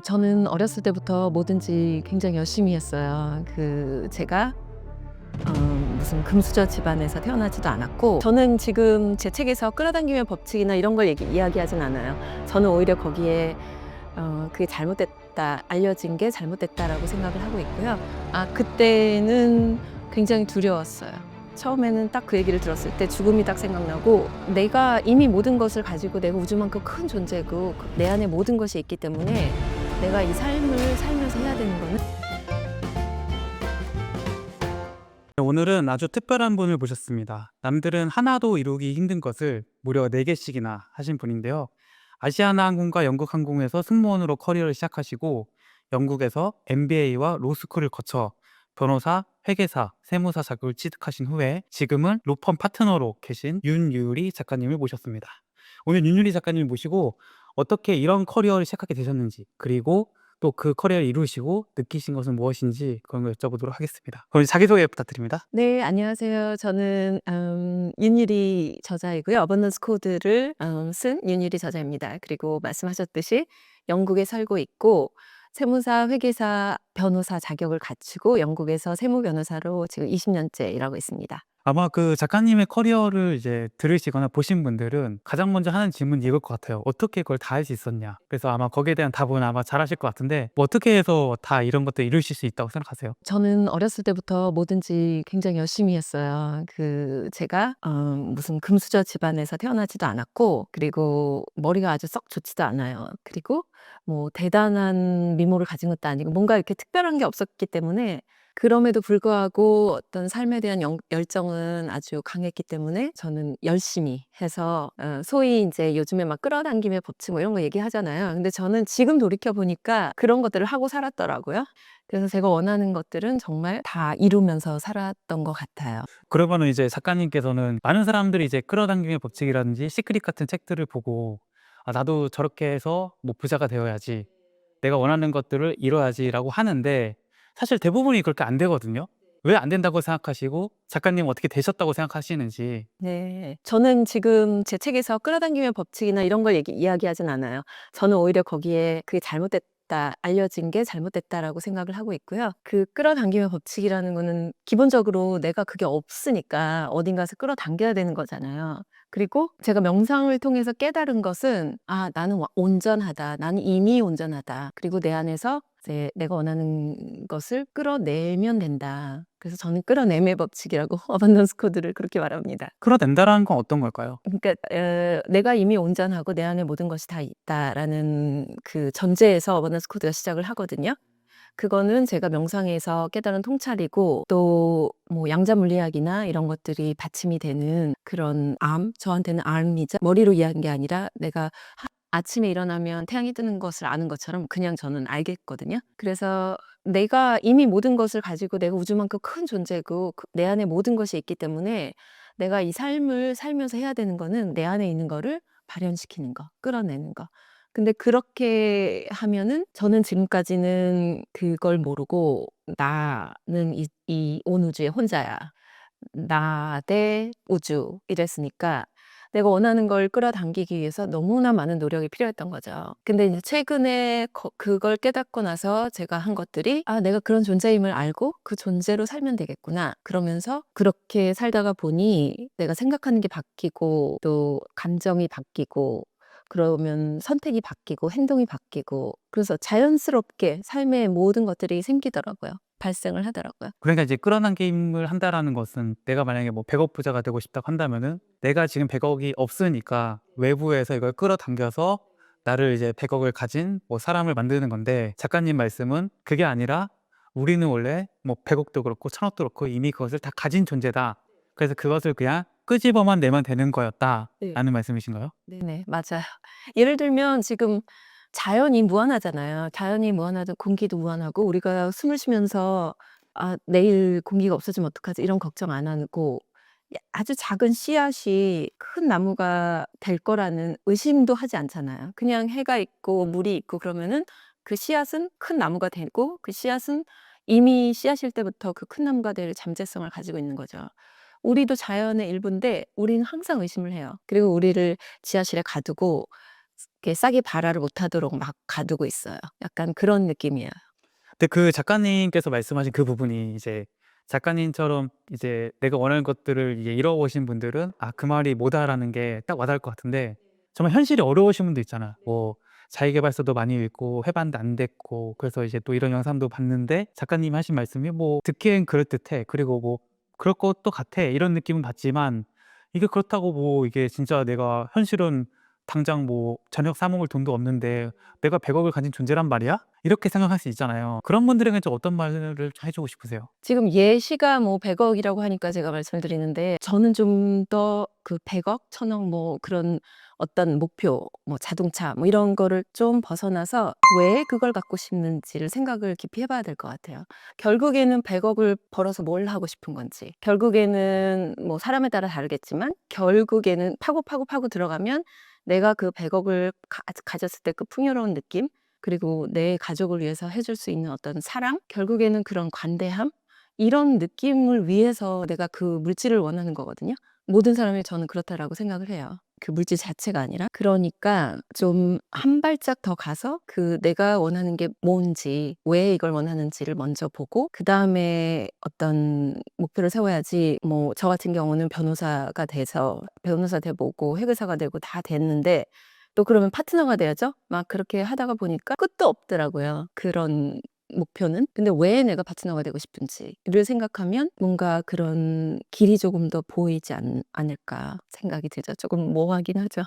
저는 어렸을 때부터 뭐든지 굉장히 열심히 했어요. 제가 무슨 금수저 집안에서 태어나지도 않았고, 저는 지금 제 책에서 끌어당김의 법칙이나 이런 걸 이야기하진 않아요. 저는 오히려 거기에 그게 잘못됐다, 알려진 게 잘못됐다라고 생각을 하고 있고요. 그때는 굉장히 두려웠어요. 처음에는 딱 그 얘기를 들었을 때 죽음이 딱 생각나고, 내가 이미 모든 것을 가지고 내가 우주만큼 큰 존재고 내 안에 모든 것이 있기 때문에 내가 이 삶을 살면서 해야 되는 거는. 오늘은 아주 특별한 분을 모셨습니다. 남들은 하나도 이루기 힘든 것을 무려 4개씩이나 하신 분인데요. 아시아나항공과 영국항공에서 승무원으로 커리어를 시작하시고 영국에서 MBA와 로스쿨을 거쳐 변호사, 회계사, 세무사 자격을 취득하신 후에 지금은 로펌 파트너로 계신 윤유리 작가님을 모셨습니다. 오늘 윤유리 작가님을 모시고 어떻게 이런 커리어를 시작하게 되셨는지, 그리고 또 그 커리어를 이루시고 느끼신 것은 무엇인지 그런 걸 여쭤보도록 하겠습니다. 그럼 자기소개 부탁드립니다. 네, 안녕하세요. 저는 윤유리 저자이고요. 어번던스 코드를 쓴 윤유리 저자입니다. 그리고 말씀하셨듯이 영국에 살고 있고, 세무사, 회계사, 변호사 자격을 갖추고 영국에서 세무 변호사로 지금 20년째 일하고 있습니다. 아마 그 작가님의 커리어를 이제 들으시거나 보신 분들은 가장 먼저 하는 질문이 이걸 것 같아요. 어떻게 그걸 다 할 수 있었냐? 그래서 아마 거기에 대한 답은 아마 잘 하실 것 같은데, 뭐 어떻게 해서 다 이런 것들 이루실 수 있다고 생각하세요? 저는 어렸을 때부터 뭐든지 굉장히 열심히 했어요. 제가 무슨 금수저 집안에서 태어나지도 않았고, 그리고 머리가 아주 썩 좋지도 않아요. 그리고 뭐 대단한 미모를 가진 것도 아니고 뭔가 이렇게 특별한 게 없었기 때문에, 그럼에도 불구하고 어떤 삶에 대한 열정은 아주 강했기 때문에 저는 열심히 해서, 소위 이제 요즘에 막 끌어당김의 법칙 뭐 이런 거 얘기하잖아요. 근데 저는 지금 돌이켜 보니까 그런 것들을 하고 살았더라고요. 그래서 제가 원하는 것들은 정말 다 이루면서 살았던 것 같아요. 그러면은 이제 작가님께서는 많은 사람들이 이제 끌어당김의 법칙이라든지 시크릿 같은 책들을 보고 나도 저렇게 해서 뭐 부자가 되어야지, 내가 원하는 것들을 이뤄야지라고 하는데 사실 대부분이 그렇게 안 되거든요. 왜 안 된다고 생각하시고 작가님은 어떻게 되셨다고 생각하시는지. 네. 저는 지금 제 책에서 끌어당김의 법칙이나 이런 걸 이야기하진 않아요. 저는 오히려 거기에 그게 잘못됐다, 알려진 게 잘못됐다라고 생각을 하고 있고요. 그 끌어당김의 법칙이라는 거는 기본적으로 내가 그게 없으니까 어딘가에서 끌어당겨야 되는 거잖아요. 그리고 제가 명상을 통해서 깨달은 것은, 나는 온전하다. 나는 이미 온전하다. 그리고 내 안에서 이제 내가 원하는 것을 끌어내면 된다. 그래서 저는 끌어냄의 법칙이라고 어반던스 코드를 그렇게 말합니다. 끌어낸다라는 건 어떤 걸까요? 그러니까 내가 이미 온전하고 내 안에 모든 것이 다 있다라는 그 전제에서 어번던스 코드가 시작을 하거든요. 그거는 제가 명상에서 깨달은 통찰이고, 또 뭐 양자 물리학이나 이런 것들이 받침이 되는 그런 저한테는 암이자 머리로 이해한 게 아니라, 내가 아침에 일어나면 태양이 뜨는 것을 아는 것처럼 그냥 저는 알겠거든요. 그래서 내가 이미 모든 것을 가지고 내가 우주만큼 큰 존재고 내 안에 모든 것이 있기 때문에 내가 이 삶을 살면서 해야 되는 거는 내 안에 있는 거를 발현시키는 거, 끌어내는 거. 근데 그렇게 하면은, 저는 지금까지는 그걸 모르고 나는 이 온 우주의 혼자야. 나 대 우주 이랬으니까 내가 원하는 걸 끌어당기기 위해서 너무나 많은 노력이 필요했던 거죠. 근데 이제 최근에 그걸 깨닫고 나서 제가 한 것들이, 내가 그런 존재임을 알고 그 존재로 살면 되겠구나. 그러면서 그렇게 살다가 보니 내가 생각하는 게 바뀌고 또 감정이 바뀌고, 그러면 선택이 바뀌고 행동이 바뀌고, 그래서 자연스럽게 삶의 모든 것들이 생기더라고요. 발생을 하더라고요. 그러니까 이제 끌어당김을 한다라는 것은, 내가 만약에 뭐 100억 부자가 되고 싶다고 한다면은 내가 지금 100억이 없으니까 외부에서 이걸 끌어당겨서 나를 이제 100억을 가진 뭐 사람을 만드는 건데, 작가님 말씀은 그게 아니라 우리는 원래 뭐 100억도 그렇고 1000억도 그렇고 이미 그것을 다 가진 존재다. 그래서 그것을 그냥 끄집어만 내면 되는 네. 거였다라는 말씀이신가요? 네네. 맞아요. 예를 들면 지금 자연이 무한하잖아요. 자연이 무한하고 공기도 무한하고, 우리가 숨을 쉬면서 '내일 공기가 없어지면 어떡하지?' 이런 걱정 안 하고, 아주 작은 씨앗이 큰 나무가 될 거라는 의심도 하지 않잖아요. 그냥 해가 있고 물이 있고 그러면은 그 씨앗은 큰 나무가 되고, 그 씨앗은 이미 씨앗일 때부터 그 큰 나무가 될 잠재성을 가지고 있는 거죠. 우리도 자연의 일부인데 우리는 항상 의심을 해요. 그리고 우리를 지하실에 가두고 이렇게 싹이 발화를 못하도록 막 가두고 있어요. 약간 그런 느낌이에요. 근데 그 작가님께서 말씀하신 그 부분이 이제 작가님처럼 이제 내가 원하는 것들을 이제 이뤄오신 분들은 그 말이 뭐다라는 게 딱 와닿을 것 같은데 정말 현실이 어려우신 분도 있잖아. 뭐 자기계발서도 많이 읽고 해봤는데 안 됐고 그래서 이제 또 이런 영상도 봤는데 작가님이 하신 말씀이 뭐 듣기엔 그럴듯해. 그리고 뭐 그럴 것도 같아. 이런 느낌은 받지만 이게 그렇다고 뭐 이게 진짜 내가 현실은 당장 뭐 저녁 사 먹을 돈도 없는데 내가 100억을 가진 존재란 말이야? 이렇게 생각할 수 있잖아요. 그런 분들에게 좀 어떤 말을 좀 해주고 싶으세요? 지금 예시가 뭐 100억 이라고 하니까 제가 말씀을 드리는데 저는 좀 더 그 100억, 1000억 뭐 그런 어떤 목표, 뭐 자동차 뭐 이런 거를 좀 벗어나서 왜 그걸 갖고 싶는지를 생각을 깊이 해 봐야 될 것 같아요. 결국에는 100억을 벌어서 뭘 하고 싶은 건지, 결국에는 뭐 사람에 따라 다르겠지만 결국에는 파고 들어가면 내가 그 100억을 가졌을 때 그 풍요로운 느낌, 그리고 내 가족을 위해서 해줄 수 있는 어떤 사랑, 결국에는 그런 관대함, 이런 느낌을 위해서 내가 그 물질을 원하는 거거든요. 모든 사람이 저는 그렇다라고 생각을 해요. 그 물질 자체가 아니라. 그러니까 좀 한 발짝 더 가서 그 내가 원하는 게 뭔지, 왜 이걸 원하는지를 먼저 보고 그다음에 어떤 목표를 세워야지. 뭐 저 같은 경우는 변호사가 돼서 변호사 돼 보고 회계사가 되고 다 됐는데 또 그러면 파트너가 돼야죠. 막 그렇게 하다가 보니까 끝도 없더라고요, 그런 목표는. 근데 왜 내가 파트너가 되고 싶은지를 생각하면 뭔가 그런 길이 조금 더 보이지 않을까 생각이 들죠. 조금 모호하긴 하죠.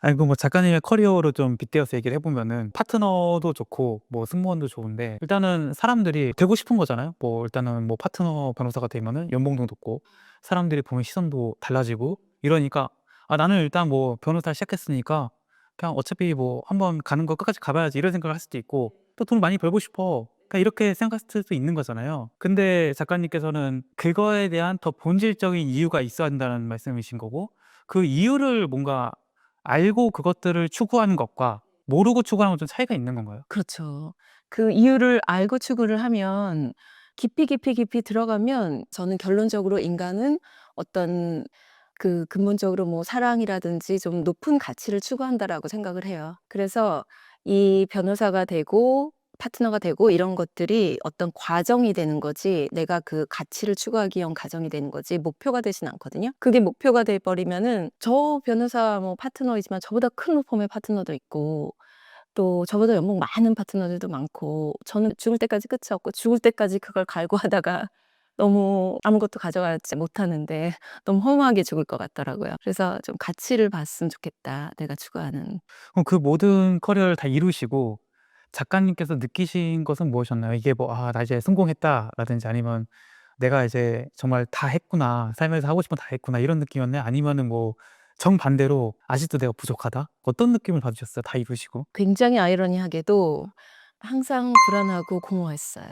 아니 그 뭐 작가님의 커리어로 좀 빗대어서 얘기를 해보면은 파트너도 좋고 뭐 승무원도 좋은데 일단은 사람들이 되고 싶은 거잖아요. 뭐 일단은 뭐 파트너 변호사가 되면은 연봉도 높고 사람들이 보는 시선도 달라지고 이러니까 나는 일단 뭐 변호사 시작했으니까 그냥 어차피 뭐 한번 가는 거 끝까지 가봐야지 이런 생각을 할 수도 있고 또 돈 많이 벌고 싶어. 그러니까 이렇게 생각할 수도 있는 거잖아요. 근데 작가님께서는 그거에 대한 더 본질적인 이유가 있어야 한다는 말씀이신 거고 그 이유를 뭔가 알고 그것들을 추구하는 것과 모르고 추구하는 건 좀 차이가 있는 건가요? 그렇죠. 그 이유를 알고 추구를 하면 깊이 들어가면 저는 결론적으로 인간은 어떤 그 근본적으로 뭐 사랑이라든지 좀 높은 가치를 추구한다라고 생각을 해요. 그래서 이 변호사가 되고 파트너가 되고 이런 것들이 어떤 과정이 되는 거지, 내가 그 가치를 추구하기 위한 과정이 되는 거지 목표가 되진 않거든요. 그게 목표가 돼 버리면은 저 변호사 뭐 파트너이지만 저보다 큰 로펌의 파트너도 있고 또 저보다 연봉 많은 파트너들도 많고 저는 죽을 때까지 끝이 없고 죽을 때까지 그걸 갈구하다가 너무 아무것도 가져가지 못하는데 너무 허무하게 죽을 것 같더라고요. 그래서 좀 '가치를 봤으면 좋겠다, 내가 추구하는.' 그럼 그 모든 커리어를 다 이루시고 작가님께서 느끼신 것은 무엇이었나요? 이게 뭐 '아 나 이제 성공했다.'라든지 아니면 '내가 이제 정말 다 했구나. 살면서 하고 싶은 거 다 했구나.' 이런 느낌이었나요? 아니면은 뭐 정반대로 '아직도 내가 부족하다.' 어떤 느낌을 받으셨어요? 다 이루시고? 굉장히 아이러니하게도 항상 불안하고 공허했어요.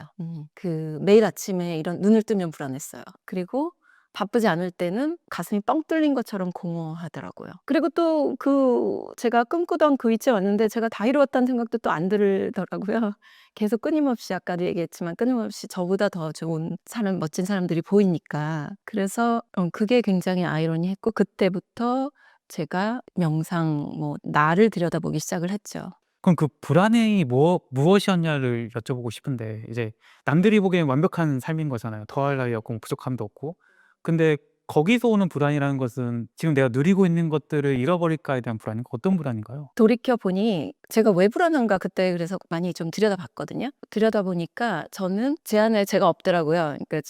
그 매일 아침에 이런 눈을 뜨면 불안했어요. 그리고 바쁘지 않을 때는 가슴이 뻥 뚫린 것처럼 공허하더라고요. 그리고 또 그 제가 꿈꾸던 그 위치에 왔는데 제가 다 이루었다는 생각도 또 안 들더라고요. 계속 끊임없이 아까도 얘기했지만 끊임없이 저보다 더 좋은 사람, 멋진 사람들이 보이니까. 그래서 그게 굉장히 아이러니했고 그때부터 제가 명상 뭐 나를 들여다보기 시작을 했죠. 그럼 그 불안이 무엇이었냐를 여쭤보고 싶은데 이제 남들이 보기엔 완벽한 삶인 거잖아요. 더할 나위 없고 뭐 부족함도 없고. 근데 거기서 오는 불안이라는 것은 지금 내가 누리고 있는 것들을 잃어버릴까에 대한 불안인가? 어떤 불안인가요? 돌이켜 보니 제가 왜 불안한가 그때 그래서 많이 좀 들여다봤거든요. 들여다보니까 저는 제 안에 제가 없더라고요. 그러니까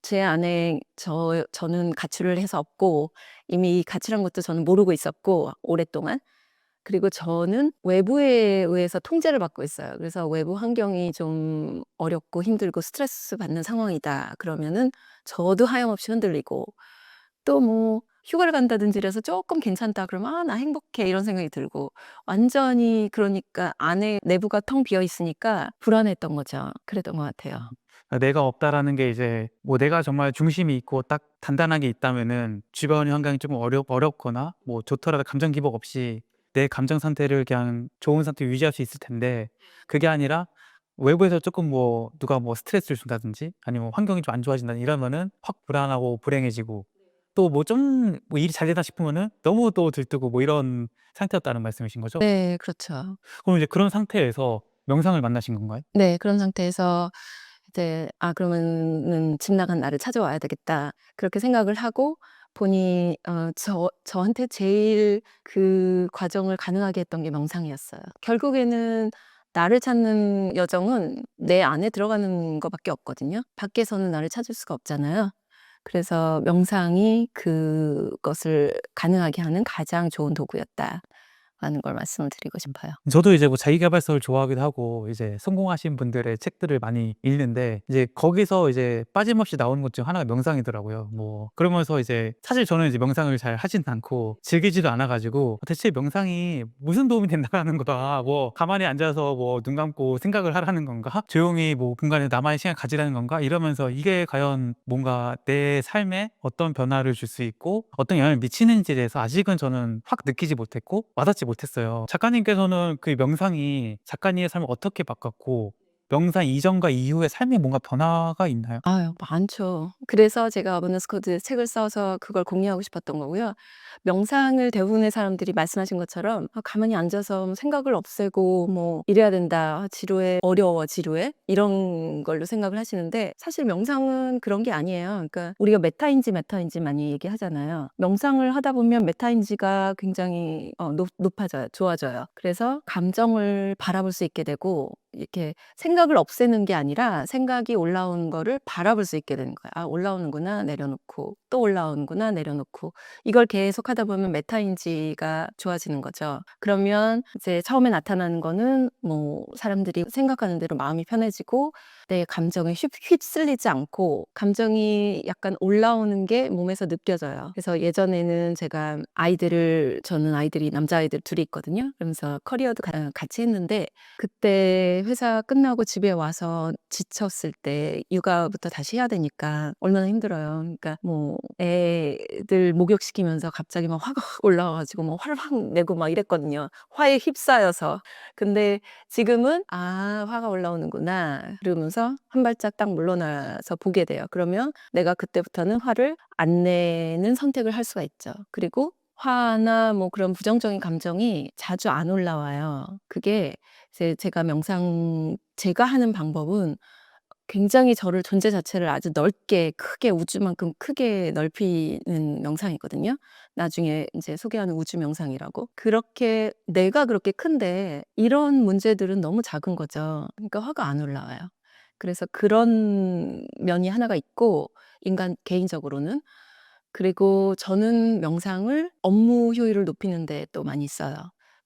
제 안에 저는 가출을 해서 없고 이미 이 가출한 것도 저는 모르고 있었고 오랫동안. 그리고 저는 외부에 의해서 통제를 받고 있어요. 그래서 외부 환경이 좀 어렵고 힘들고 스트레스 받는 상황이다 그러면은 저도 하염없이 흔들리고 또 뭐 휴가를 간다든지 이래서 쪼끔 괜찮다 그러면 '아 나 행복해.' 이런 생각이 들고 완전히 그러니까 안에 내부가 텅 비어 있으니까 불안했던 거죠. 그랬던 것 같아요. 내가 없다라는 게 이제 뭐 내가 정말 중심이 있고 딱 단단하게 있다면은 주변의 환경이 조금 어렵거나 뭐 좋더라도 감정 기복 없이 내 감정 상태를 그냥 좋은 상태로 유지할 수 있을 텐데 그게 아니라 외부에서 조금 뭐 누가 뭐 스트레스를 준다든지 아니면 환경이 좀 안 좋아진다 이러면은 확 불안하고 불행해지고 또 뭐 좀 뭐 일이 잘 되다 싶으면은 너무 또 들뜨고 뭐 이런 상태였다는 말씀이신 거죠? 네, 그렇죠. 그럼 이제 그런 상태에서 명상을 만나신 건가요? 네, 그런 상태에서 이제 '아 그러면은 집 나간 나를 찾아와야 되겠다.' 그렇게 생각을 하고 보니 저한테 제일 그 과정을 가능하게 했던 게 명상이었어요. 결국에는 나를 찾는 여정은 내 안에 들어가는 거 밖에 없거든요. 밖에서는 나를 찾을 수가 없잖아요. 그래서 명상이 그것을 가능하게 하는 가장 좋은 도구였다라는 걸 말씀을 드리고 싶어요. 저도 이제 뭐 자기계발서를 좋아하기도 하고 이제 성공하신 분들의 책들을 많이 읽는데 이제 거기서 이제 빠짐없이 나오는 것 중 하나가 명상이더라고요. 뭐 그러면서 이제 사실 저는 이제 명상을 잘 하진 않고 즐기지도 않아 가지고 '대체 명상이 무슨 도움이 된다.'라는 거다. 뭐 '가만히 앉아서 뭐 눈 감고 생각을 하라는 건가? 조용히 뭐 공간에 나만의 시간을 가지라는 건가?' 이러면서 이게 과연 뭔가 내 삶에 어떤 변화를 줄 수 있고 어떤 영향을 미치는지에 대해서 아직은 저는 확 느끼지 못했고 와닿지 못했어요. 작가님께서는 그 명상이 작가님의 삶을 어떻게 바꿨고 명상 이전과 이후의 삶에 뭔가 변화가 있나요? 아유, 많죠. 그래서 제가 어버너스 코드 책을 써서 그걸 공유하고 싶었던 거고요. 명상을 대부분의 사람들이 말씀하신 것처럼 가만히 앉아서 뭐 생각을 없애고 뭐 이래야 된다. 지루해. 어려워, 지루해. 이런 걸로 생각을 하시는데 사실 명상은 그런 게 아니에요. 그러니까 우리가 메타인지 많이 얘기하잖아요. 명상을 하다 보면 메타인지가 굉장히 높아져요. 좋아져요. 그래서 감정을 바라볼 수 있게 되고 이렇게 생각을 없애는 게 아니라 생각이 올라오는 거를 바라볼 수 있게 되는 거야. '아 올라오는구나.' 내려놓고 또 올라오는구나. 내려놓고 이걸 계속하다 보면 메타인지가 좋아지는 거죠. 그러면 이제 처음에 나타나는 거는 뭐 사람들이 생각하는 대로 마음이 편해지고 내 감정에 휩쓸리지 않고 감정이 약간 올라오는 게 몸에서 느껴져요. 그래서 예전에는 제가 저는 아이들이 남자아이들 둘이 있거든요. 그러면서 커리어도 같이 했는데 그때 회사 끝나고 집에 와서 지쳤을 때 육아부터 다시 해야 되니까 얼마나 힘들어요. 그러니까 뭐 애들 목욕시키면서 갑자기 막 화가 확 올라와 가지고 뭐 화를 확 내고 막 이랬거든요, 화에 휩싸여서. 근데 지금은 '아 화가 올라오는구나.' 그러면서 한 발짝 딱 물러나서 보게 돼요. 그러면 내가 그때부터는 화를 안 내는 선택을 할 수가 있죠. 그리고 화나 뭐 그런 부정적인 감정이 자주 안 올라와요. 그게 이제 제가 하는 방법은 굉장히 저를 존재 자체를 아주 넓게 크게 우주만큼 크게 넓히는 명상이거든요. 나중에 인제 소개하는 우주 명상이라고. 그렇게 내가 그렇게 큰데 이런 문제들은 너무 작은 거죠. 그러니까 화가 안 올라와요. 그래서 그런 면이 하나가 있고 인간 개인적으로는. 그리고 저는 명상을 업무 효율을 높이는 데 또 많이 써요.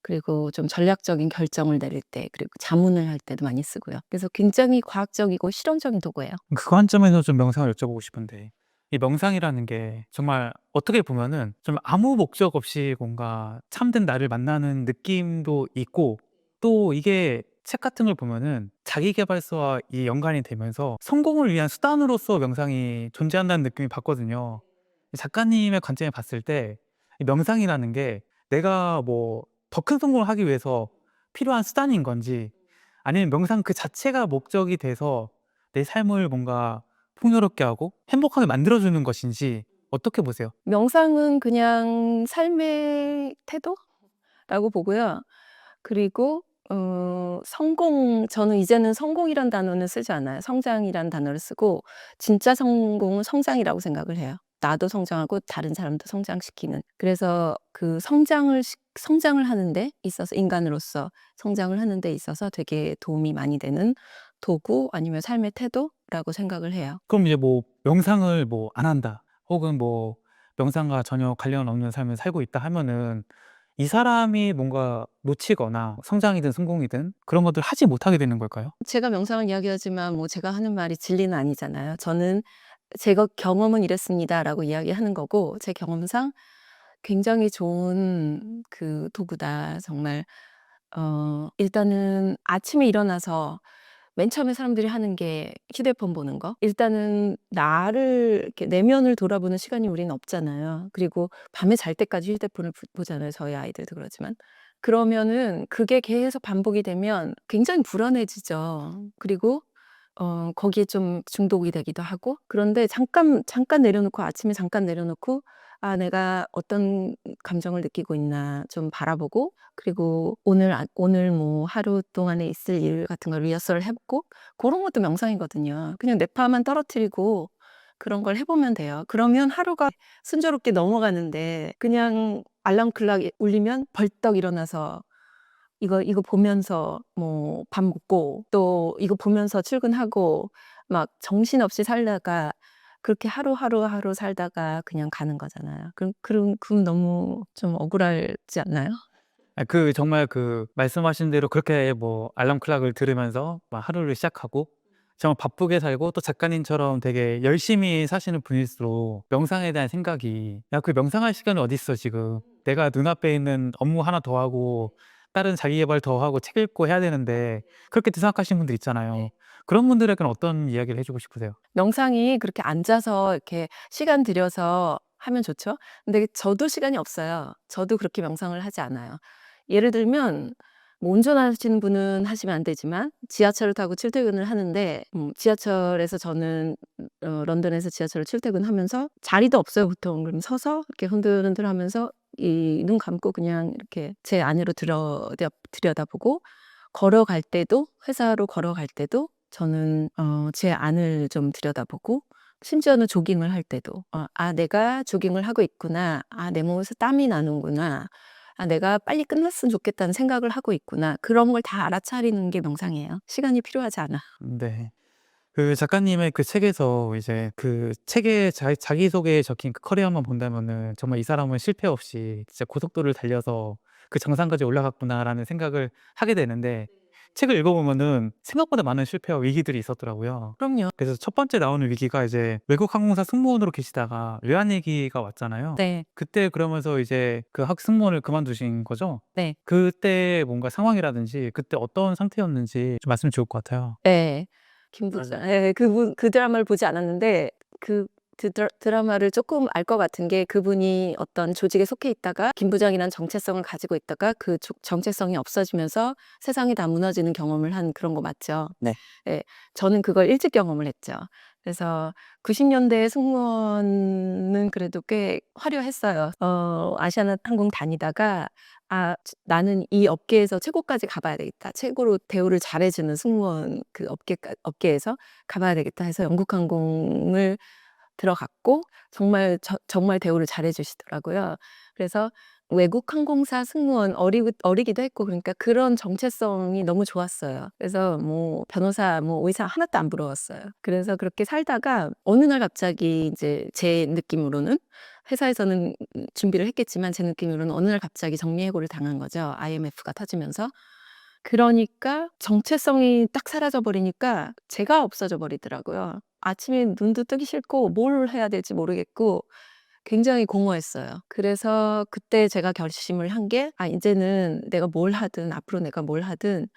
그리고 좀 전략적인 결정을 내릴 때 그리고 자문을 할 때도 많이 쓰고요. 그래서 굉장히 과학적이고 실용적인 도구예요. 그 관점에서 좀 명상을 여쭤보고 싶은데 이 명상이라는 게 정말 어떻게 보면은 좀 아무 목적 없이 뭔가 참된 나를 만나는 느낌도 있고 또 이게 책 같은 걸 보면은 자기계발서와 이 연관이 되면서 성공을 위한 수단으로서 명상이 존재한다는 느낌이 받거든요. 작가님의 관점에 봤을 때 이 명상이라는 게 내가 뭐 더 큰 성공을 하기 위해서 필요한 수단인 건지 아니면 명상 그 자체가 목적이 돼서 내 삶을 뭔가 풍요롭게 하고 행복하게 만들어 주는 것인지 어떻게 보세요? 명상은 그냥 삶의 태도라고 보고요. 그리고 저는 이제는 성공이란 단어는 쓰지 않아요. 성장이란 단어를 쓰고 진짜 성공은 성장이라고 생각을 해요. 나도 성장하고 다른 사람도 성장시키는. 그래서 그 성장을 하는 데 있어서 인간으로서 성장을 하는 데 있어서 되게 도움이 많이 되는 도구 아니면 삶의 태도라고 생각을 해요. 그럼 이제 뭐 명상을 뭐 안 한다 혹은 뭐 명상과 전혀 관련 없는 삶을 살고 있다 하면은 이 사람이 뭔가 놓치거나 성장이든 성공이든 그런 것들을 하지 못하게 되는 걸까요? 제가 명상을 이야기하지만 뭐 제가 하는 말이 진리는 아니잖아요. 저는 "제가 경험은 이랬습니다."라고 이야기하는 거고 제 경험상 굉장히 좋은 그 도구다. 정말 일단은 아침에 일어나서 맨 처음에 사람들이 하는 게 휴대폰 보는 거. 일단은 나를 이렇게 내면을 돌아보는 시간이 우리는 없잖아요. 그리고 밤에 잘 때까지 휴대폰을 보잖아요. 저희 아이들도 그렇지만. 그러면은 그게 계속 반복이 되면 굉장히 불안해지죠. 그리고 거기에 좀 중독이 되기도 하고 그런데 잠깐 내려놓고 아침에 잠깐 내려놓고 '아 내가 어떤 감정을 느끼고 있나.' 좀 바라보고 그리고 오늘 뭐 하루 동안에 있을 일 같은 걸 리허설을 해 보고 고런 것도 명상이거든요. 그냥 뇌파만 떨어뜨리고 그런 걸 해 보면 돼요. 그러면 하루가 순조롭게 넘어가는데 그냥 알람 클락이 울리면 벌떡 일어나서 이거 보면서 뭐 밥 먹고 또 이거 보면서 출근하고 막 정신없이 살다가 그렇게 하루 살다가 그냥 가는 거잖아요. 그럼 너무 좀 억울하지 않나요? 정말 말씀하신 대로 그렇게 뭐 알람 클락을 들으면서 막 하루를 시작하고 정말 바쁘게 살고 또 작가님처럼 되게 열심히 사시는 분일수록 명상에 대한 생각이 '야 그 명상할 시간이 어딨어 지금. 내가 눈앞에 있는 업무 하나 더 하고 다른 자기 계발 더 하고 책 읽고 해야 되는데.' 그렇게 생각하시는 분들 있잖아요. 그런 분들에게는 어떤 이야기를 해 주고 싶으세요? 명상이 그렇게 앉아서 이렇게 시간 들여서 하면 좋죠. 근데 저도 시간이 없어요. 저도 그렇게 명상을 하지 않아요. 예를 들면 뭐 운전하시는 분은 하시면 안 되지만 지하철을 타고 출퇴근을 하는데 지하철에서 저는 런던에서 지하철을 출퇴근하면서 자리도 없어요 보통. 그럼 서서 이렇게 흔들흔들하면서 이 눈 감고 그냥 이렇게 제 안으로 들여다보고 걸어갈 때도 회사로 걸어갈 때도 저는 제 안을 좀 들여다보고 심지어는 조깅을 할 때도 '아 내가 조깅을 하고 있구나. 아 내 몸에서 땀이 나는구나. 아 내가 빨리 끝났으면 좋겠다는 생각을 하고 있구나.' 그런 걸 다 알아차리는 게 명상이에요. 시간이 필요하지 않아. 네. 작가님의 책에서 이제 책에 자기소개에 적힌 커리어만 본다면은 정말 '이 사람은 실패 없이 진짜 고속도로를 달려서 정상까지 올라갔구나.'라는 생각을 하게 되는데 책을 읽어보면은 생각보다 많은 실패와 위기들이 있었더라고요. 그럼요. 그래서 첫 번째 나오는 위기가 이제 외국 항공사 승무원으로 계시다가 외환위기가 왔잖아요. 네. 그때 그러면서 이제 승무원을 그만두신 거죠? 네. 그때 뭔가 상황이라든지 그때 어떤 상태였는지 좀 말씀이 좋을 것 같아요. 예. 김 부장 예 그 드라마를 보지 않았는데 그 드라마를 쪼끔 알 것 같은 게 그분이 어떤 조직에 속해 있다가 김 부장이라는 정체성을 가지고 있다가 그 정체성이 없어지면서 세상이 다 무너지는 경험을 한 그런 거 맞죠? 네. 예. 저는 그걸 일찍 경험을 했죠. 그래서 90 년대 승무원은 그래도 꽤 화려했어요. 아시아나 항공 다니다가 '아 나는 이 업계에서 최고까지 가 봐야 되겠다. 최고로 대우를 잘해 주는 승무원 그 업계에서 가 봐야 되겠다.' 해서 영국 항공을 들어갔고 정말 대우를 잘해 주시더라고요. 그래서 외국 항공사 승무원 어리기도 했고 그러니까 그런 정체성이 너무 좋았어요. 그래서 뭐 변호사 뭐 의사 하나도 안 부러웠어요. 그래서 그렇게 살다가 어느 날 갑자기 이제 제 느낌으로는 회사에서는 준비를 했겠지만 제 느낌으로는 어느 날 갑자기 정리해고를 당한 거죠. IMF가 터지면서. 그러니까 정체성이 딱 사라져 버리니까 제가 없어져 버리더라고요. 아침에 눈도 뜨기 싫고 뭘 해야 될지 모르겠고 굉장히 공허했어요. 그래서 그때 제가 결심을 한 게 '아 인제는 내가 뭘 하든 앞으로 내가 뭘 하든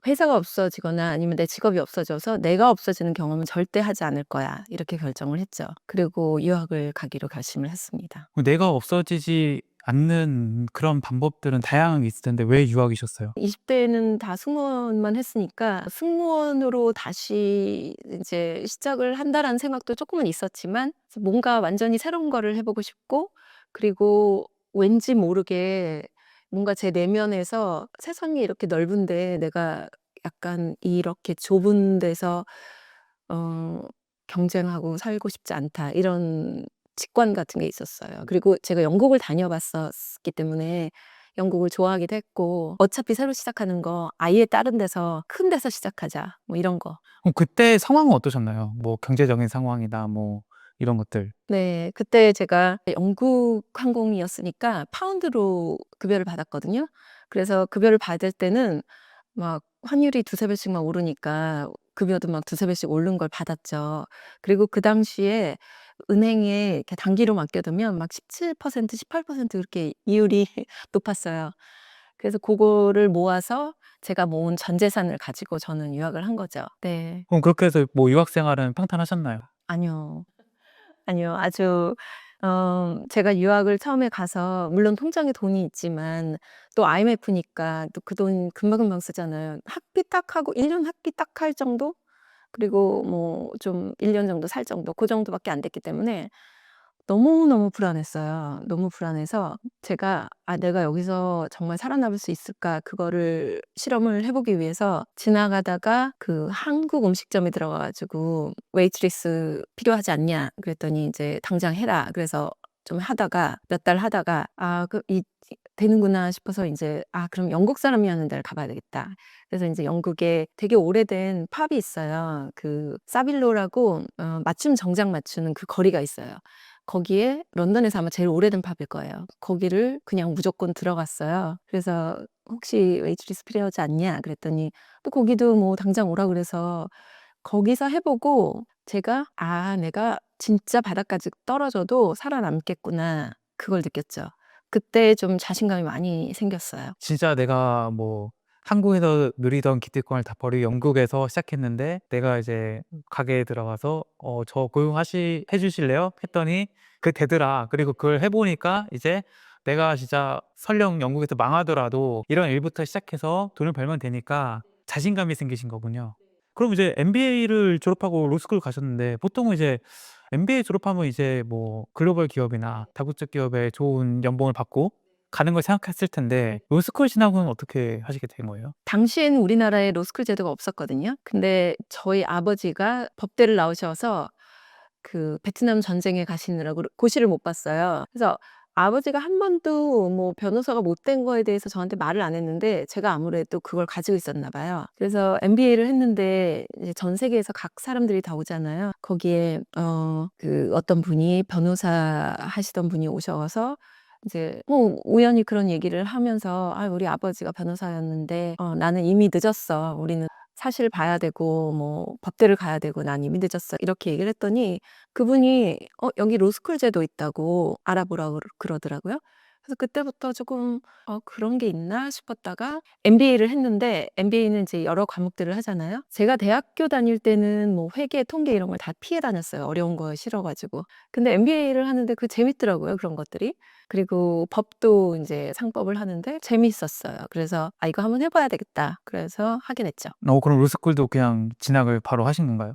회사가 없어지거나 아니면 내 직업이 없어져서 내가 없어지는 경험은 절대 하지 않을 거야.' 이렇게 결정을 했죠. 그리고 유학을 가기로 결심을 했습니다. 내가 없어지지 않는 그런 방법들은 다양하게 있을 텐데 왜 유학이셨어요? 20 대에는 다 승무원만 했으니까 '승무원으로 다시 인제 시작을 한다.'라는 생각도 쪼끔은 있었지만 뭔가 완전히 새로운 거를 해 보고 싶고 그리고 왠지 모르게 뭔가 제 내면에서 '세상이 이렇게 넓은데 내가 약간 이렇게 좁은 데서 어 경쟁하고 살고 싶지 않다.' 이런 직관 같은 게 있었어요. 그리고 제가 영국을 다녀 봤었기 때문에 영국을 좋아하기도 했고 '어차피 새로 시작하는 거 아예 다른 데서 큰 데서 시작하자.' 뭐 이런 거. 그럼 그때 상황은 어떠셨나요? 뭐 경제적인 상황이나 뭐 이런 것들. 네. 그때 제가 영국 항공이었으니까 파운드로 급여를 받았거든요. 그래서 급여를 받을 때는 막 환율이 두세 배씩 막 오르니까 급여도 막 두세 배씩 오른 걸 받았죠. 그리고 그 당시에 은행에 이렇게 단기로 맡겨두면 막 17% 18% 그렇게 이율이 높았어요. 그래서 고거를 모아서 제가 모은 전 재산을 가지고 저는 유학을 한 거죠. 네. 그럼 그렇게 해서 뭐 유학 생활은 평탄하셨나요? 아니요. 아니요. 아주 제가 유학을 처음에 가서 물론 통장에 돈이 있지만 또 IMF니까 또 그 돈 금방금방 쓰잖아요. 학비 딱 하고 1년 학비 딱 할 정도? 그리고 뭐 좀 1년 정도 살 정도 그 정도밖에 안 됐기 때문에 너무너무 불안했어요. 너무 불안해서 제가 '아 내가 여기서 정말 살아남을 수 있을까?' 그거를 실험을 해 보기 위해서 지나가다가 그 한국 음식점에 들어가 가지고 "웨이트리스 필요하지 않냐?" 그랬더니 인제 "당장 해라." 그래서 좀 하다가 몇 달 하다가 '아 그 이 되는구나.' 싶어서 인제 '아 그럼 영국 사람이 하는 데를 가 봐야 되겠다.' 그래서 인제 영국에 되게 오래된 펍이 있어요. 그 사빌로라고 맞춤 정장 맞추는 그 거리가 있어요. 거기에 런던에서 아마 제일 오래된 펍일 거예요. 거기를 그냥 무조건 들어갔어요. 그래서 "혹시 웨이트리스 필요하지 않냐?" 그랬더니 또 거기도 뭐 당장 오라 그래서 거기서 해 보고 제가 '아 내가 진짜 바닥까지 떨어져도 살아남겠구나.' 그걸 느꼈죠. 그때 좀 자신감이 많이 생겼어요. 진짜 내가 뭐 한국에서 누리던 기득권을 다 버리고 영국에서 시작했는데 내가 이제 가게에 들어가서 "저 고용하시 해 주실래요?" 했더니 그게 되더라. 그리고 그걸 해 보니까 이제 내가 진짜 설령 영국에서 망하더라도 이런 일부터 시작해서 돈을 벌면 되니까 자신감이 생기신 거군요. 그럼 이제 MBA를 졸업하고 로스쿨 가셨는데 보통은 이제 MBA 졸업하면 이제 뭐 글로벌 기업이나 다국적 기업에 좋은 연봉을 받고 가는 걸 생각했을 텐데 로스쿨 진학은 어떻게 하시게 된 거예요? 당시에는 우리나라에 로스쿨 제도가 없었거든요. 근데 저희 아버지가 법대를 나오셔서 그 베트남 전쟁에 가시느라고 고시를 못 봤어요. 그래서 아버지가 한 번도 뭐 변호사가 못 된 거에 대해서 저한테 말을 안 했는데 제가 아무래도 그걸 가지고 있었나 봐요. 그래서 MBA를 했는데 이제 전 세계에서 각 사람들이 다 오잖아요. 거기에 그 어떤 분이 변호사 하시던 분이 오셔서 이제 뭐 우연히 그런 얘기를 하면서 "아 우리 아버지가 변호사였는데 나는 이미 늦었어. 우리는 사실 봐야 되고 뭐 법대를 가야 되고 난 이미 늦었어." 이렇게 얘기를 했더니 그분이 여기 로스쿨 제도 있다고 알아보라고 그러더라고요. 그래서 그때부터 조금 '그런 게 있나?' 싶었다가 MBA를 했는데 MBA는 이제 여러 과목들을 하잖아요. 제가 대학교 다닐 때는 뭐 회계, 통계 이런 걸 다 피해 다녔어요, 어려운 거 싫어 가지고. 근데 MBA를 하는데 그 재밌더라고요, 그런 것들이. 그리고 법도 인제 상법을 하는데 재미있었어요. 그래서 '아 이거 한번 해 봐야 되겠다.' 그래서 하게 됐죠. 그럼 로스쿨도 그냥 진학을 바로 하신 건가요?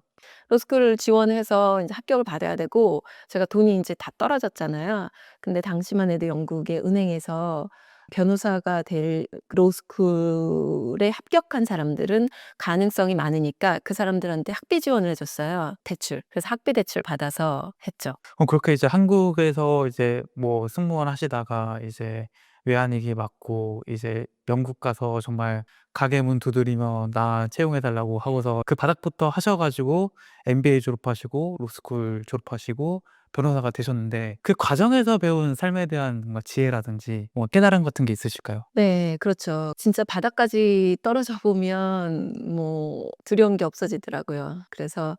로스쿨을 지원해서 인제 합격을 받아야 되고 제가 돈이 인제 다 떨어졌잖아요. 근데 당시만 해도 영국의 은행에서 변호사가 될 로스쿨에 합격한 사람들은 가능성이 많으니까 그 사람들한테 학비 지원을 해 줬어요, 대출. 그래서 학비 대출 받아서 했죠. 그렇게 이제 한국에서 이제 뭐 승무원 하시다가 이제 외환위기 맞고 이제 영국 가서 정말 가게 문 두드리며 "나 채용해 달라."고 하고서 그 바닥부터 하셔 가지고 MBA 졸업하시고 로스쿨 졸업하시고 변호사가 되셨는데 그 과정에서 배운 삶에 대한 뭔가 지혜라든지 뭐 깨달음 같은 게 있으실까요? 네. 그렇죠. 진짜 바닥까지 떨어져 보면 뭐 두려운 게 없어지더라고요. 그래서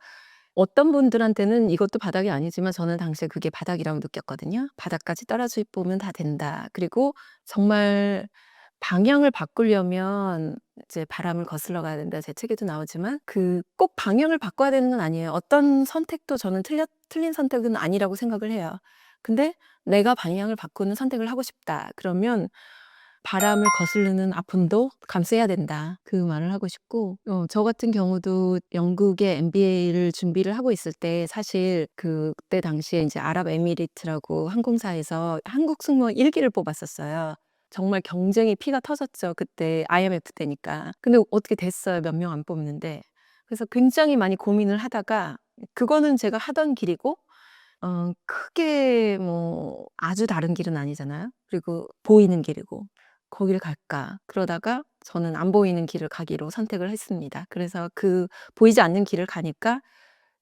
어떤 분들한테는 이것도 바닥이 아니지만 저는 당시에 그게 바닥이라고 느꼈거든요. '바닥까지 떨어져 보면 다 된다.' 그리고 정말 방향을 바꾸려면 이제 '바람을 거슬러 가야 된다.' 제 책에도 나오지만 그 꼭 방향을 바꿔야 되는 건 아니에요. 어떤 선택도 저는 틀린 선택은 아니라고 생각을 해요. 근데 '내가 방향을 바꾸는 선택을 하고 싶다.' 그러면 '바람을 거스르는 아픔도 감수해야 된다.' 그 말을 하고 싶고 저 같은 경우도 영국에 MBA를 준비를 하고 있을 때 사실 그때 당시에 인제 아랍에미리트라고 항공사에서 한국 승무원 1 기를 뽑았었어요. 정말 경쟁이 피가 터졌죠, 그때 IMF 때니까. 근데 어떻게 됐어요, 몇 명 안 뽑는데. 그래서 굉장히 많이 고민을 하다가 그거는 제가 하던 길이고 크게 뭐 아주 다른 길은 아니잖아요. 그리고 보이는 길이고. '거기를 갈까?' 그러다가 저는 안 보이는 길을 가기로 선택을 했습니다. 그래서 그 보이지 않는 길을 가니까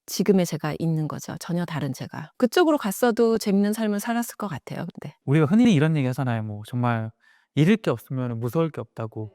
지금의 제가 있는 거죠. 전혀 다른 제가. 그쪽으로 갔어도 재밌는 삶을 살았을 것 같아요 근데. 우리가 흔히 이런 얘기 하잖아요. 뭐 정말 잃을 게 없으면 무서울 게 없다고.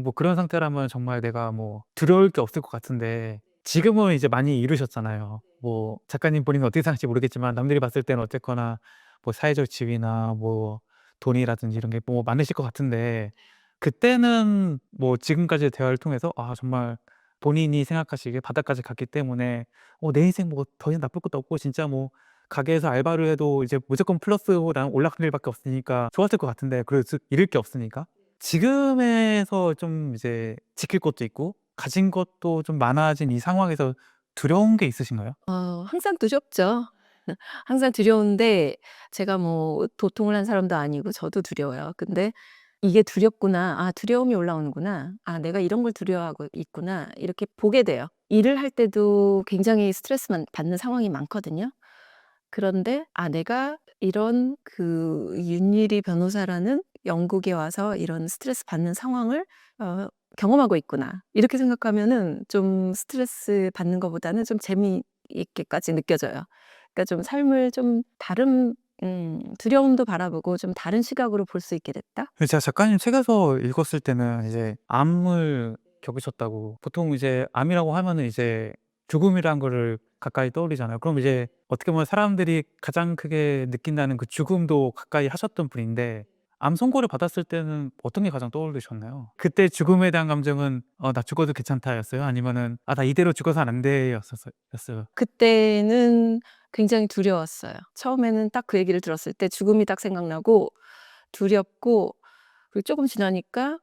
뭐 그런 상태라면 정말 내가 뭐 두려울 게 없을 것 같은데 지금은 이제 많이 잃으셨잖아요. 뭐 작가님 본인은 어떻게 생각할지 모르겠지만 남들이 봤을 때는 어쨌거나 뭐 사회적 지위나 뭐 돈이라든지 이런 게 뭐 많으실 것 같은데 그때는 뭐 지금까지의 대화를 통해서 아 정말 본인이 생각하시기에 바닥까지 갔기 때문에 내 인생 뭐 더 이상 나쁠 것도 없고 진짜 뭐 가게에서 알바를 해도 이제 무조건 플러스랑 올라갈 일밖에 없으니까 좋았을 것 같은데 그래도 잃을 게 없으니까. 지금에서 좀 이제 지킬 것도 있고 가진 것도 좀 많아진 이 상황에서 두려운 게 있으신가요? 항상 두렵죠. 항상 두려운데 제가 뭐 도통을 한 사람도 아니고 저도 두려워요. 근데 이게 두렵구나. '아 두려움이 올라오는구나. 아 내가 이런 걸 두려워하고 있구나.' 이렇게 보게 돼요. 일을 할 때도 굉장히 스트레스만 받는 상황이 많거든요. 그런데 '아 내가 이런 그 윤리리 변호사라는 영국에 와서 이런 스트레스 받는 상황을 경험하고 있구나.' 이렇게 생각하면은 좀 스트레스 받는 것보다는 좀 재미있게까지 느껴져요. 그러니까 좀 삶을 좀 다른 두려움도 바라보고 좀 다른 시각으로 볼 수 있게 됐다? 근데 제가 작가님 책에서 읽었을 때는 이제 암을 겪으셨다고 보통 이제 암이라고 하면은 이제 죽음이란 거를 가까이 떠올리잖아요. 그럼 이제 어떻게 보면 사람들이 가장 크게 느낀다는 그 죽음도 가까이 하셨던 분인데 암 선고를 받았을 때는 어떤 게 가장 떠오르셨나요? 그때 죽음에 대한 감정은 '나 죽어도 괜찮다.'였어요? 아니면은 '아 나 이대로 죽어서는 안 돼.' 였어요? 그때는 굉장히 두려웠어요. 처음에는 딱 그 얘기를 들었을 때 죽음이 딱 생각나고 두렵고 그리고 쪼금 지나니까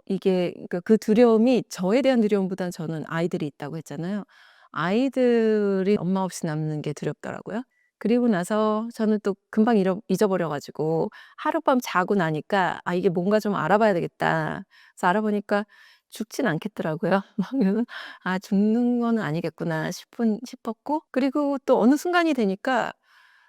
이게 그러니까 그 두려움이 저에 대한 두려움보다는 저는 아이들이 있다고 했잖아요. 아이들이 엄마 없이 남는 게 두렵더라고요. 그리고 나서 저는 또 금방 잊어버려 가지고 하룻밤 자고 나니까 '아 이게 뭔가 좀 알아봐야 되겠다.' 그래서 알아보니까 죽진 않겠더라고요. 막 그래서 '아 죽는 거는 아니겠구나.' 싶었고 그리고 또 어느 순간이 되니까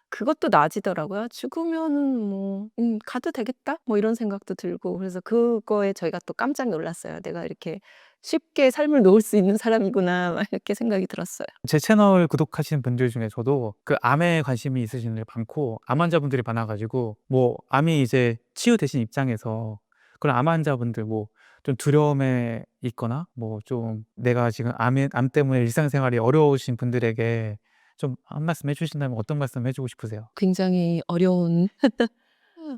그것도 나아지더라고요. '죽으면은 뭐 가도 되겠다.' 뭐 이런 생각도 들고 그래서 그거에 저희가 또 깜짝 놀랐어요. '내가 이렇게 쉽게 삶을 놓을 수 있는 사람이구나.' 막 이렇게 생각이 들었어요. 제 채널 구독하시는 분들 중에서도 그 암에 관심이 있으신 분들이 많고 암 환자분들이 많아 가지고 뭐 암이 이제 치유되신 입장에서 그런 암 환자분들 뭐 좀 두려움에 있거나 뭐 좀 내가 지금 암 때문에 일상생활이 어려우신 분들에게 좀 한 말씀 해 주신다면 어떤 말씀 해 주고 싶으세요? 굉장히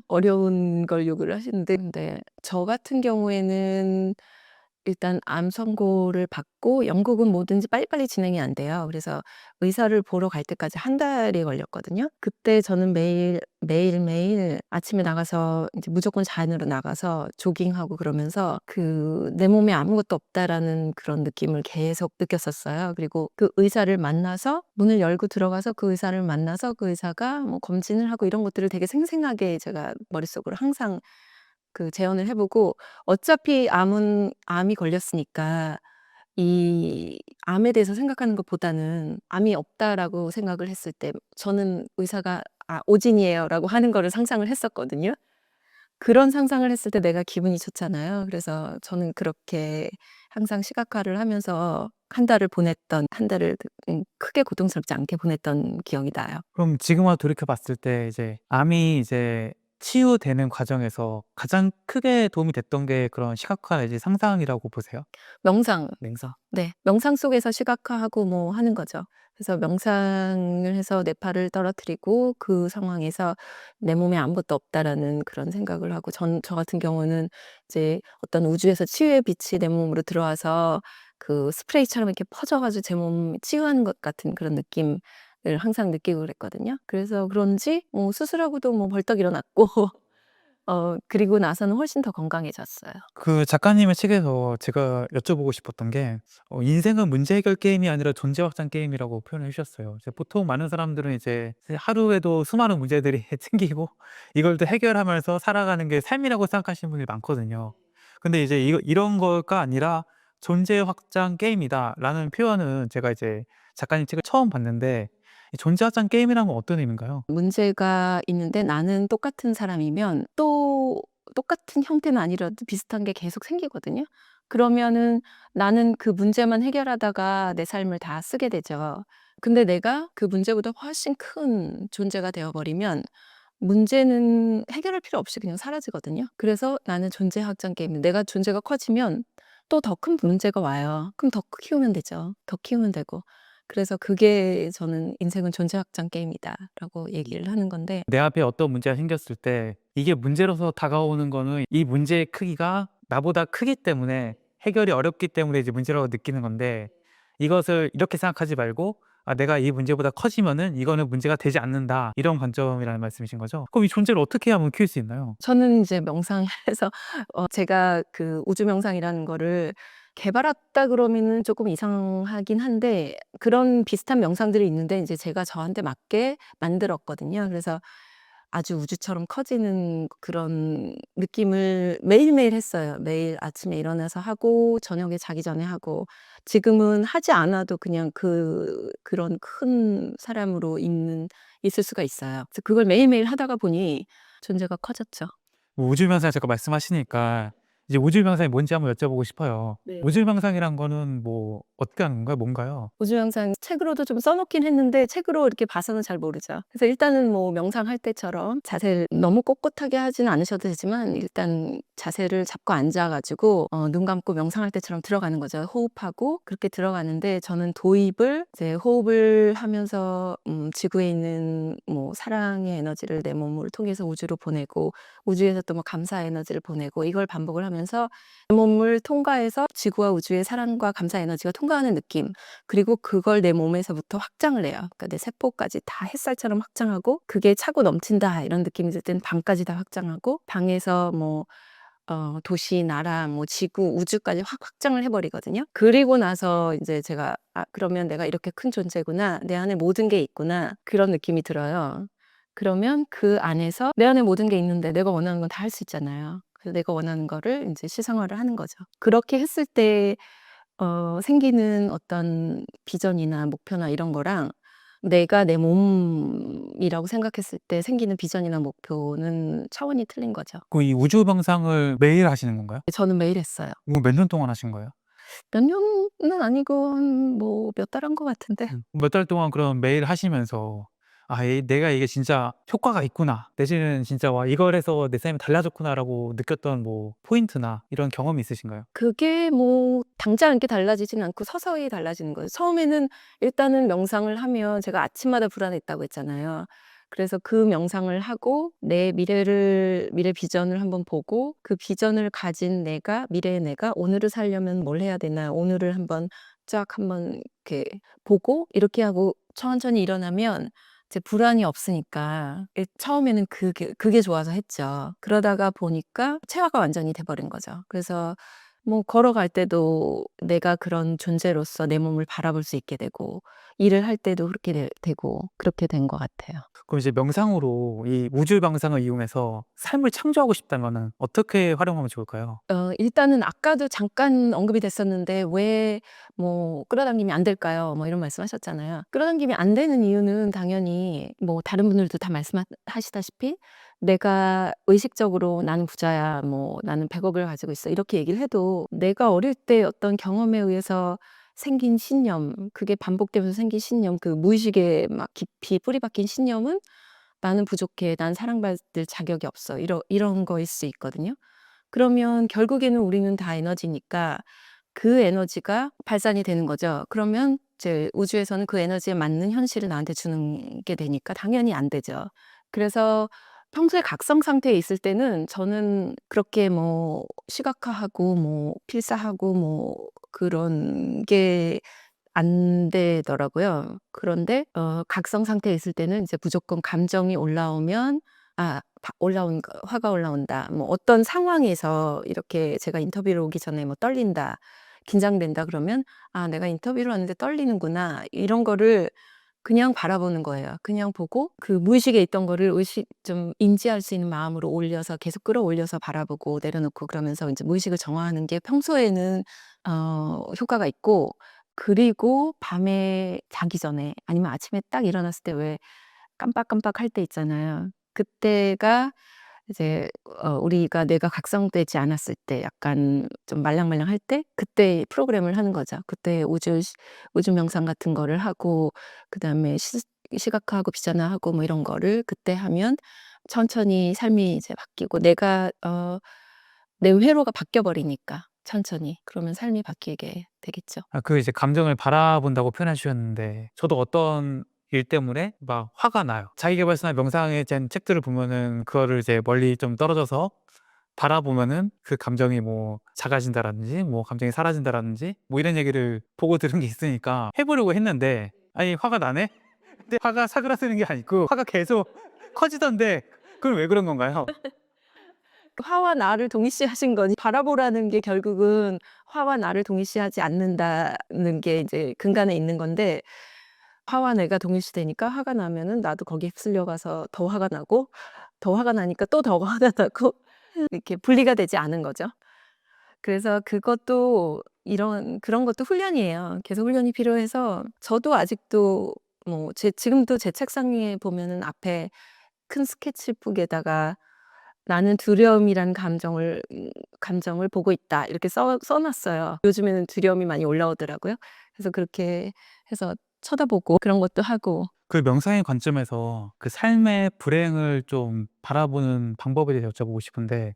어려운 걸 요구를 하시는데 근데 저 같은 경우에는 일단 암 선고를 받고 영국은 뭐든지 빨리빨리 진행이 안 돼요. 그래서 의사를 보러 갈 때까지 한 달이 걸렸거든요. 그때 저는 매일매일 아침에 나가서 이제 무조건 자연으로 나가서 조깅하고 그러면서 그 '내 몸에 아무것도 없다.'라는 그런 느낌을 계속 느꼈었어요. 그리고 그 의사를 만나서 문을 열고 들어가서 그 의사를 만나서 그 의사가 뭐 검진을 하고 이런 것들을 되게 생생하게 제가 머릿속으로 항상 그 재현을 해 보고 어차피 암이 걸렸으니까 이 암에 대해서 생각하는 것보다는 '암이 없다.'라고 생각을 했을 때 저는 의사가 "아 오진이에요."라고 하는 거를 상상을 했었거든요. 그런 상상을 했을 때 내가 기분이 좋잖아요. 그래서 저는 그렇게 항상 시각화를 하면서 한 달을 크게 고통스럽지 않게 보냈던 기억이 나요. 그럼 지금 와서 돌이켜 봤을 때 이제 암이 이제 치유되는 과정에서 가장 크게 도움이 됐던 게 그런 시각화 내지 상상이라고 보세요? 명상. 맹서. 네. 명상 속에서 시각화하고 뭐 하는 거죠. 그래서 명상을 해서 뇌파를 떨어뜨리고 그 상황에서 '내 몸에 아무것도 없다.'라는 그런 생각을 하고 저 같은 경우는 이제 어떤 우주에서 치유의 빛이 내 몸으로 들어와서 그 스프레이처럼 이렇게 퍼져 가지고 제 몸 치유하는 것 같은 그런 느낌을 항상 느끼고 그랬거든요. 그래서 그런지 수술하고도 뭐 벌떡 일어났고 그리고 나서는 훨씬 더 건강해졌어요. 그 작가님의 책에서 제가 여쭤보고 싶었던 게 인생은 문제 해결 게임이 아니라 존재 확장 게임이라고 표현을 해 주셨어요. 이제 보통 많은 사람들은 이제 하루에도 수많은 문제들이 생기고 이걸 또 해결하면서 살아가는 게 삶이라고 생각하시는 분들이 많거든요. 근데 이제 이런 거가 아니라 "존재 확장 게임이다."라는 표현은 제가 이제 작가님 책을 처음 봤는데 이 존재 확장 게임이란 건 어떤 의미인가요? 문제가 있는데 나는 똑같은 사람이면 또 똑같은 형태는 아니라도 비슷한 게 계속 생기거든요. 그러면은 나는 그 문제만 해결하다가 내 삶을 다 쓰게 되죠. 근데 내가 그 문제보다 훨씬 큰 존재가 되어 버리면 문제는 해결할 필요 없이 그냥 사라지거든요. 그래서 나는 존재 확장 게임 내가 존재가 커지면 또 더 큰 문제가 와요. 그럼 더 키우면 되죠. 더 키우면 되고. 그래서 그게 저는 "인생은 존재 확장 게임이다."라고 얘기를 하는 건데 내 앞에 어떤 문제가 생겼을 때 이게 문제로서 다가오는 거는 이 문제의 크기가 나보다 크기 때문에 해결이 어렵기 때문에 이제 문제라고 느끼는 건데 이것을 이렇게 생각하지 말고 '아 내가 이 문제보다 커지면은 이거는 문제가 되지 않는다.' 이런 관점이라는 말씀이신 거죠? 그럼 이 존재를 어떻게 하면 키울 수 있나요? 저는 이제 명상해서 제가 그 우주 명상이라는 거를 개발했다 그러면은 조금 이상하긴 한데 그런 비슷한 명상들이 있는데 이제 제가 저한테 맞게 만들었거든요. 그래서 아주 우주처럼 커지는 그런 느낌을 매일매일 했어요. 매일 아침에 일어나서 하고 저녁에 자기 전에 하고 지금은 하지 않아도 그냥 그런 큰 사람으로 있을 수가 있어요. 그래서 그걸 매일매일 하다가 보니 존재가 커졌죠. 뭐 우주명상 잠깐 말씀하시니까 이제 우주명상이 뭔지 한번 여쭤보고 싶어요. 네. 우주명상이란 거는 뭐 어떻게 하는 건가요? 뭔가요? 우주 명상 책으로도 좀 써 놓긴 했는데 책으로 이렇게 봐서는 잘 모르죠. 그래서 일단은 뭐 명상할 때처럼 자세를 너무 꼿꼿하게 하지는 않으셔도 되지만 일단 자세를 잡고 앉아 가지고 눈 감고 명상할 때처럼 들어가는 거죠. 호흡하고 그렇게 들어가는데 저는 도입을 이제 호흡을 하면서 지구에 있는 뭐 사랑의 에너지를 내 몸을 통해서 우주로 보내고 우주에서 또 뭐 감사 에너지를 보내고 이걸 반복을 하면서 내 몸을 통과해서 지구와 우주의 사랑과 감사 에너지가 통과하는 느낌. 그리고 그걸 내 몸에서부터 확장을 해요. 그러니까 내 세포까지 다 햇살처럼 확장하고 그게 차고 넘친다 이런 느낌이 들 땐 방까지 다 확장하고 방에서 뭐 도시, 나라, 뭐 지구, 우주까지 확 확장을 해버리거든요. 그리고 나서 이제 제가 그러면 내가 이렇게 큰 존재구나. 내 안에 모든 게 있구나. 그런 느낌이 들어요. 그러면 그 안에서 내 안에 모든 게 있는데 내가 원하는 건 다 할 수 있잖아요. 그래서 내가 원하는 거를 이제 실생활을 하는 거죠. 그렇게 했을 때 생기는 어떤 비전이나 목표나 이런 거랑 내가 내 몸이라고 생각했을 때 생기는 비전이나 목표는 차원이 틀린 거죠. 그 이 우주명상을 매일 하시는 건가요? 저는 매일 했어요. 이거 몇 년 동안 하신 거예요? 몇 년은 아니고 한 뭐 몇 달 한 것 같은데. 몇 달 동안 그럼 매일 하시면서 '아 내가 이게 진짜 효과가 있구나.' 내지는 진짜 '와 이걸 해서 내 삶이 달라졌구나.'라고 느꼈던 뭐 포인트나 이런 경험이 있으신가요? 그게 뭐 당장 이렇게 달라지지는 않고 서서히 달라지는 거예요. 처음에는 일단은 명상을 하면 제가 아침마다 불안했다고 했잖아요. 그래서 그 명상을 하고 내 미래 비전을 한번 보고 그 비전을 가진 내가 미래의 내가 오늘을 살려면 뭘 해야 되나 오늘을 한번 이렇게 보고 이렇게 하고 천천히 일어나면 이제 불안이 없으니까 처음에는 그게 좋아서 했죠. 그러다가 보니까 체화가 완전히 돼 버린 거죠. 그래서 뭐 걸어갈 때도 내가 그런 존재로서 내 몸을 바라볼 수 있게 되고 일을 할 때도 그렇게 되고 그렇게 된 것 같아요. 그럼 이제 명상으로 이 우주명상을 이용해서 삶을 창조하고 싶다면은 어떻게 활용하면 좋을까요? 일단은 아까도 잠깐 언급이 됐었는데 "왜 뭐 끌어당김이 안 될까요?" 뭐 이런 말씀하셨잖아요. 끌어당김이 안 되는 이유는 당연히 뭐 다른 분들도 다 하시다시피 내가 의식적으로 '나는 부자야.' 뭐 '나는 100억을 가지고 있어.' 이렇게 얘기를 해도 내가 어릴 때 어떤 경험에 의해서 생긴 신념, 그게 반복되면서 생긴 신념, 그 무의식에 막 깊이 뿌리 박힌 신념은 '나는 부족해. 난 사랑받을 자격이 없어.' 이런 거일 수 있거든요. 그러면 결국에는 우리는 다 에너지니까 그 에너지가 발산이 되는 거죠. 그러면 이제 우주에서는 그 에너지에 맞는 현실을 나한테 주는 게 되니까 당연히 안 되죠. 그래서 평소에 각성 상태에 있을 때는 저는 그렇게 뭐 시각화하고 뭐 필사하고 뭐 그런 게 안 되더라고요. 그런데 각성 상태에 있을 때는 이제 무조건 감정이 올라오면 화가 올라온다. 뭐 어떤 상황에서 이렇게 제가 인터뷰를 오기 전에 뭐 떨린다, 긴장된다 그러면 '아 내가 인터뷰를 하는데 떨리는구나.' 이런 거를 그냥 바라보는 거예요. 그냥 보고 그 무의식에 있던 거를 좀 인지할 수 있는 마음으로 올려서 계속 끌어올려서 바라보고 내려놓고 그러면서 인제 무의식을 정화하는 게 평소에는 효과가 있고 그리고 밤에 자기 전에 아니면 아침에 딱 일어났을 때 왜 깜빡깜빡할 때 있잖아요. 그때가 이제 우리가 뇌가 각성되지 않았을 때 약간 좀 말랑말랑할 때 그때 프로그램을 하는 거죠. 그때 우주 명상 같은 거를 하고 그다음에 시각화하고 비전화하고 뭐 이런 거를 그때 하면 천천히 삶이 이제 바뀌고 내 회로가 바뀌어 버리니까 천천히. 그러면 삶이 바뀌게 되겠죠. 그 이제 감정을 바라본다고 표현해 주셨는데 저도 어떤 일 때문에 막 화가 나요. 자기계발서나 명상에 대한 책들을 보면은 그거를 이제 멀리 좀 떨어져서 바라보면은 그 감정이 뭐 작아진다라든지 뭐 감정이 사라진다라든지 뭐 이런 얘기를 보고 들은 게 있으니까 해 보려고 했는데 아니 화가 나네? 근데 화가 사그라드는 게 아니고 화가 계속 커지던데 그건 왜 그런 건가요? 화와 나를 동일시하신 거니 바라보라는 게 결국은 화와 나를 동일시하지 않는다는 게 이제 근간에 있는 건데 화와 내가 동일시되니까 화가 나면은 나도 거기에 휩쓸려 가서 더 화가 나고 더 화가 나니까 또 더 화가 나고 이렇게 분리가 되지 않은 거죠. 그래서 그것도 그런 것도 훈련이에요. 계속 훈련이 필요해서 저도 아직도 뭐 지금도 제 책상 위에 보면은 앞에 큰 스케치북에다가 "나는 두려움이란 감정을 보고 있다." 이렇게 써 놨어요. 요즘에는 두려움이 많이 올라오더라고요. 그래서 그렇게 해서 쳐다보고 그런 것도 하고. 그 명상의 관점에서 그 삶의 불행을 좀 바라보는 방법에 대해서 여쭤보고 싶은데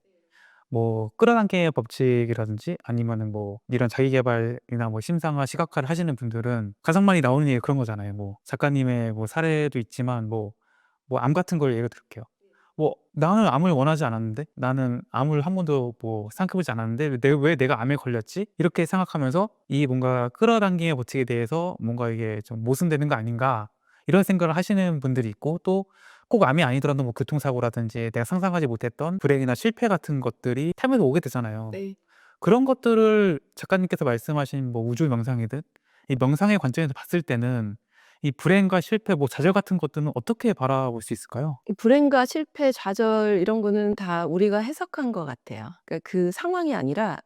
뭐 끌어당김의 법칙이라든지 아니면은 뭐 이런 자기 계발이나 뭐 심상화, 시각화를 하시는 분들은 가장 많이 나오는 얘기가 그런 거잖아요. 뭐 작가님의 뭐 사례도 있지만 뭐 암 같은 걸 예로 들을게요. 뭐 "나는 암을 원하지 않았는데. 나는 암을 한 번도 뭐 생각해 보지 않았는데 왜 내가 암에 걸렸지?" 이렇게 생각하면서 이 뭔가 끌어당김의 법칙에 대해서 뭔가 이게 좀 모순되는 거 아닌가 이런 생각을 하시는 분들이 있고 또 꼭 암이 아니더라도 뭐 교통사고라든지 내가 상상하지 못했던 불행이나 실패 같은 것들이 삶에서 오게 되잖아요. 네. 그런 것들을 작가님께서 말씀하신 뭐 우주 명상이든 이 명상의 관점에서 봤을 때는 이 불행과 실패 뭐 좌절 같은 것들은 어떻게 바라볼 수 있을까요? 이 불행과 실패, 좌절 이런 거는 다 우리가 해석한 것 같아요. 그러니까 그 상황이 아니라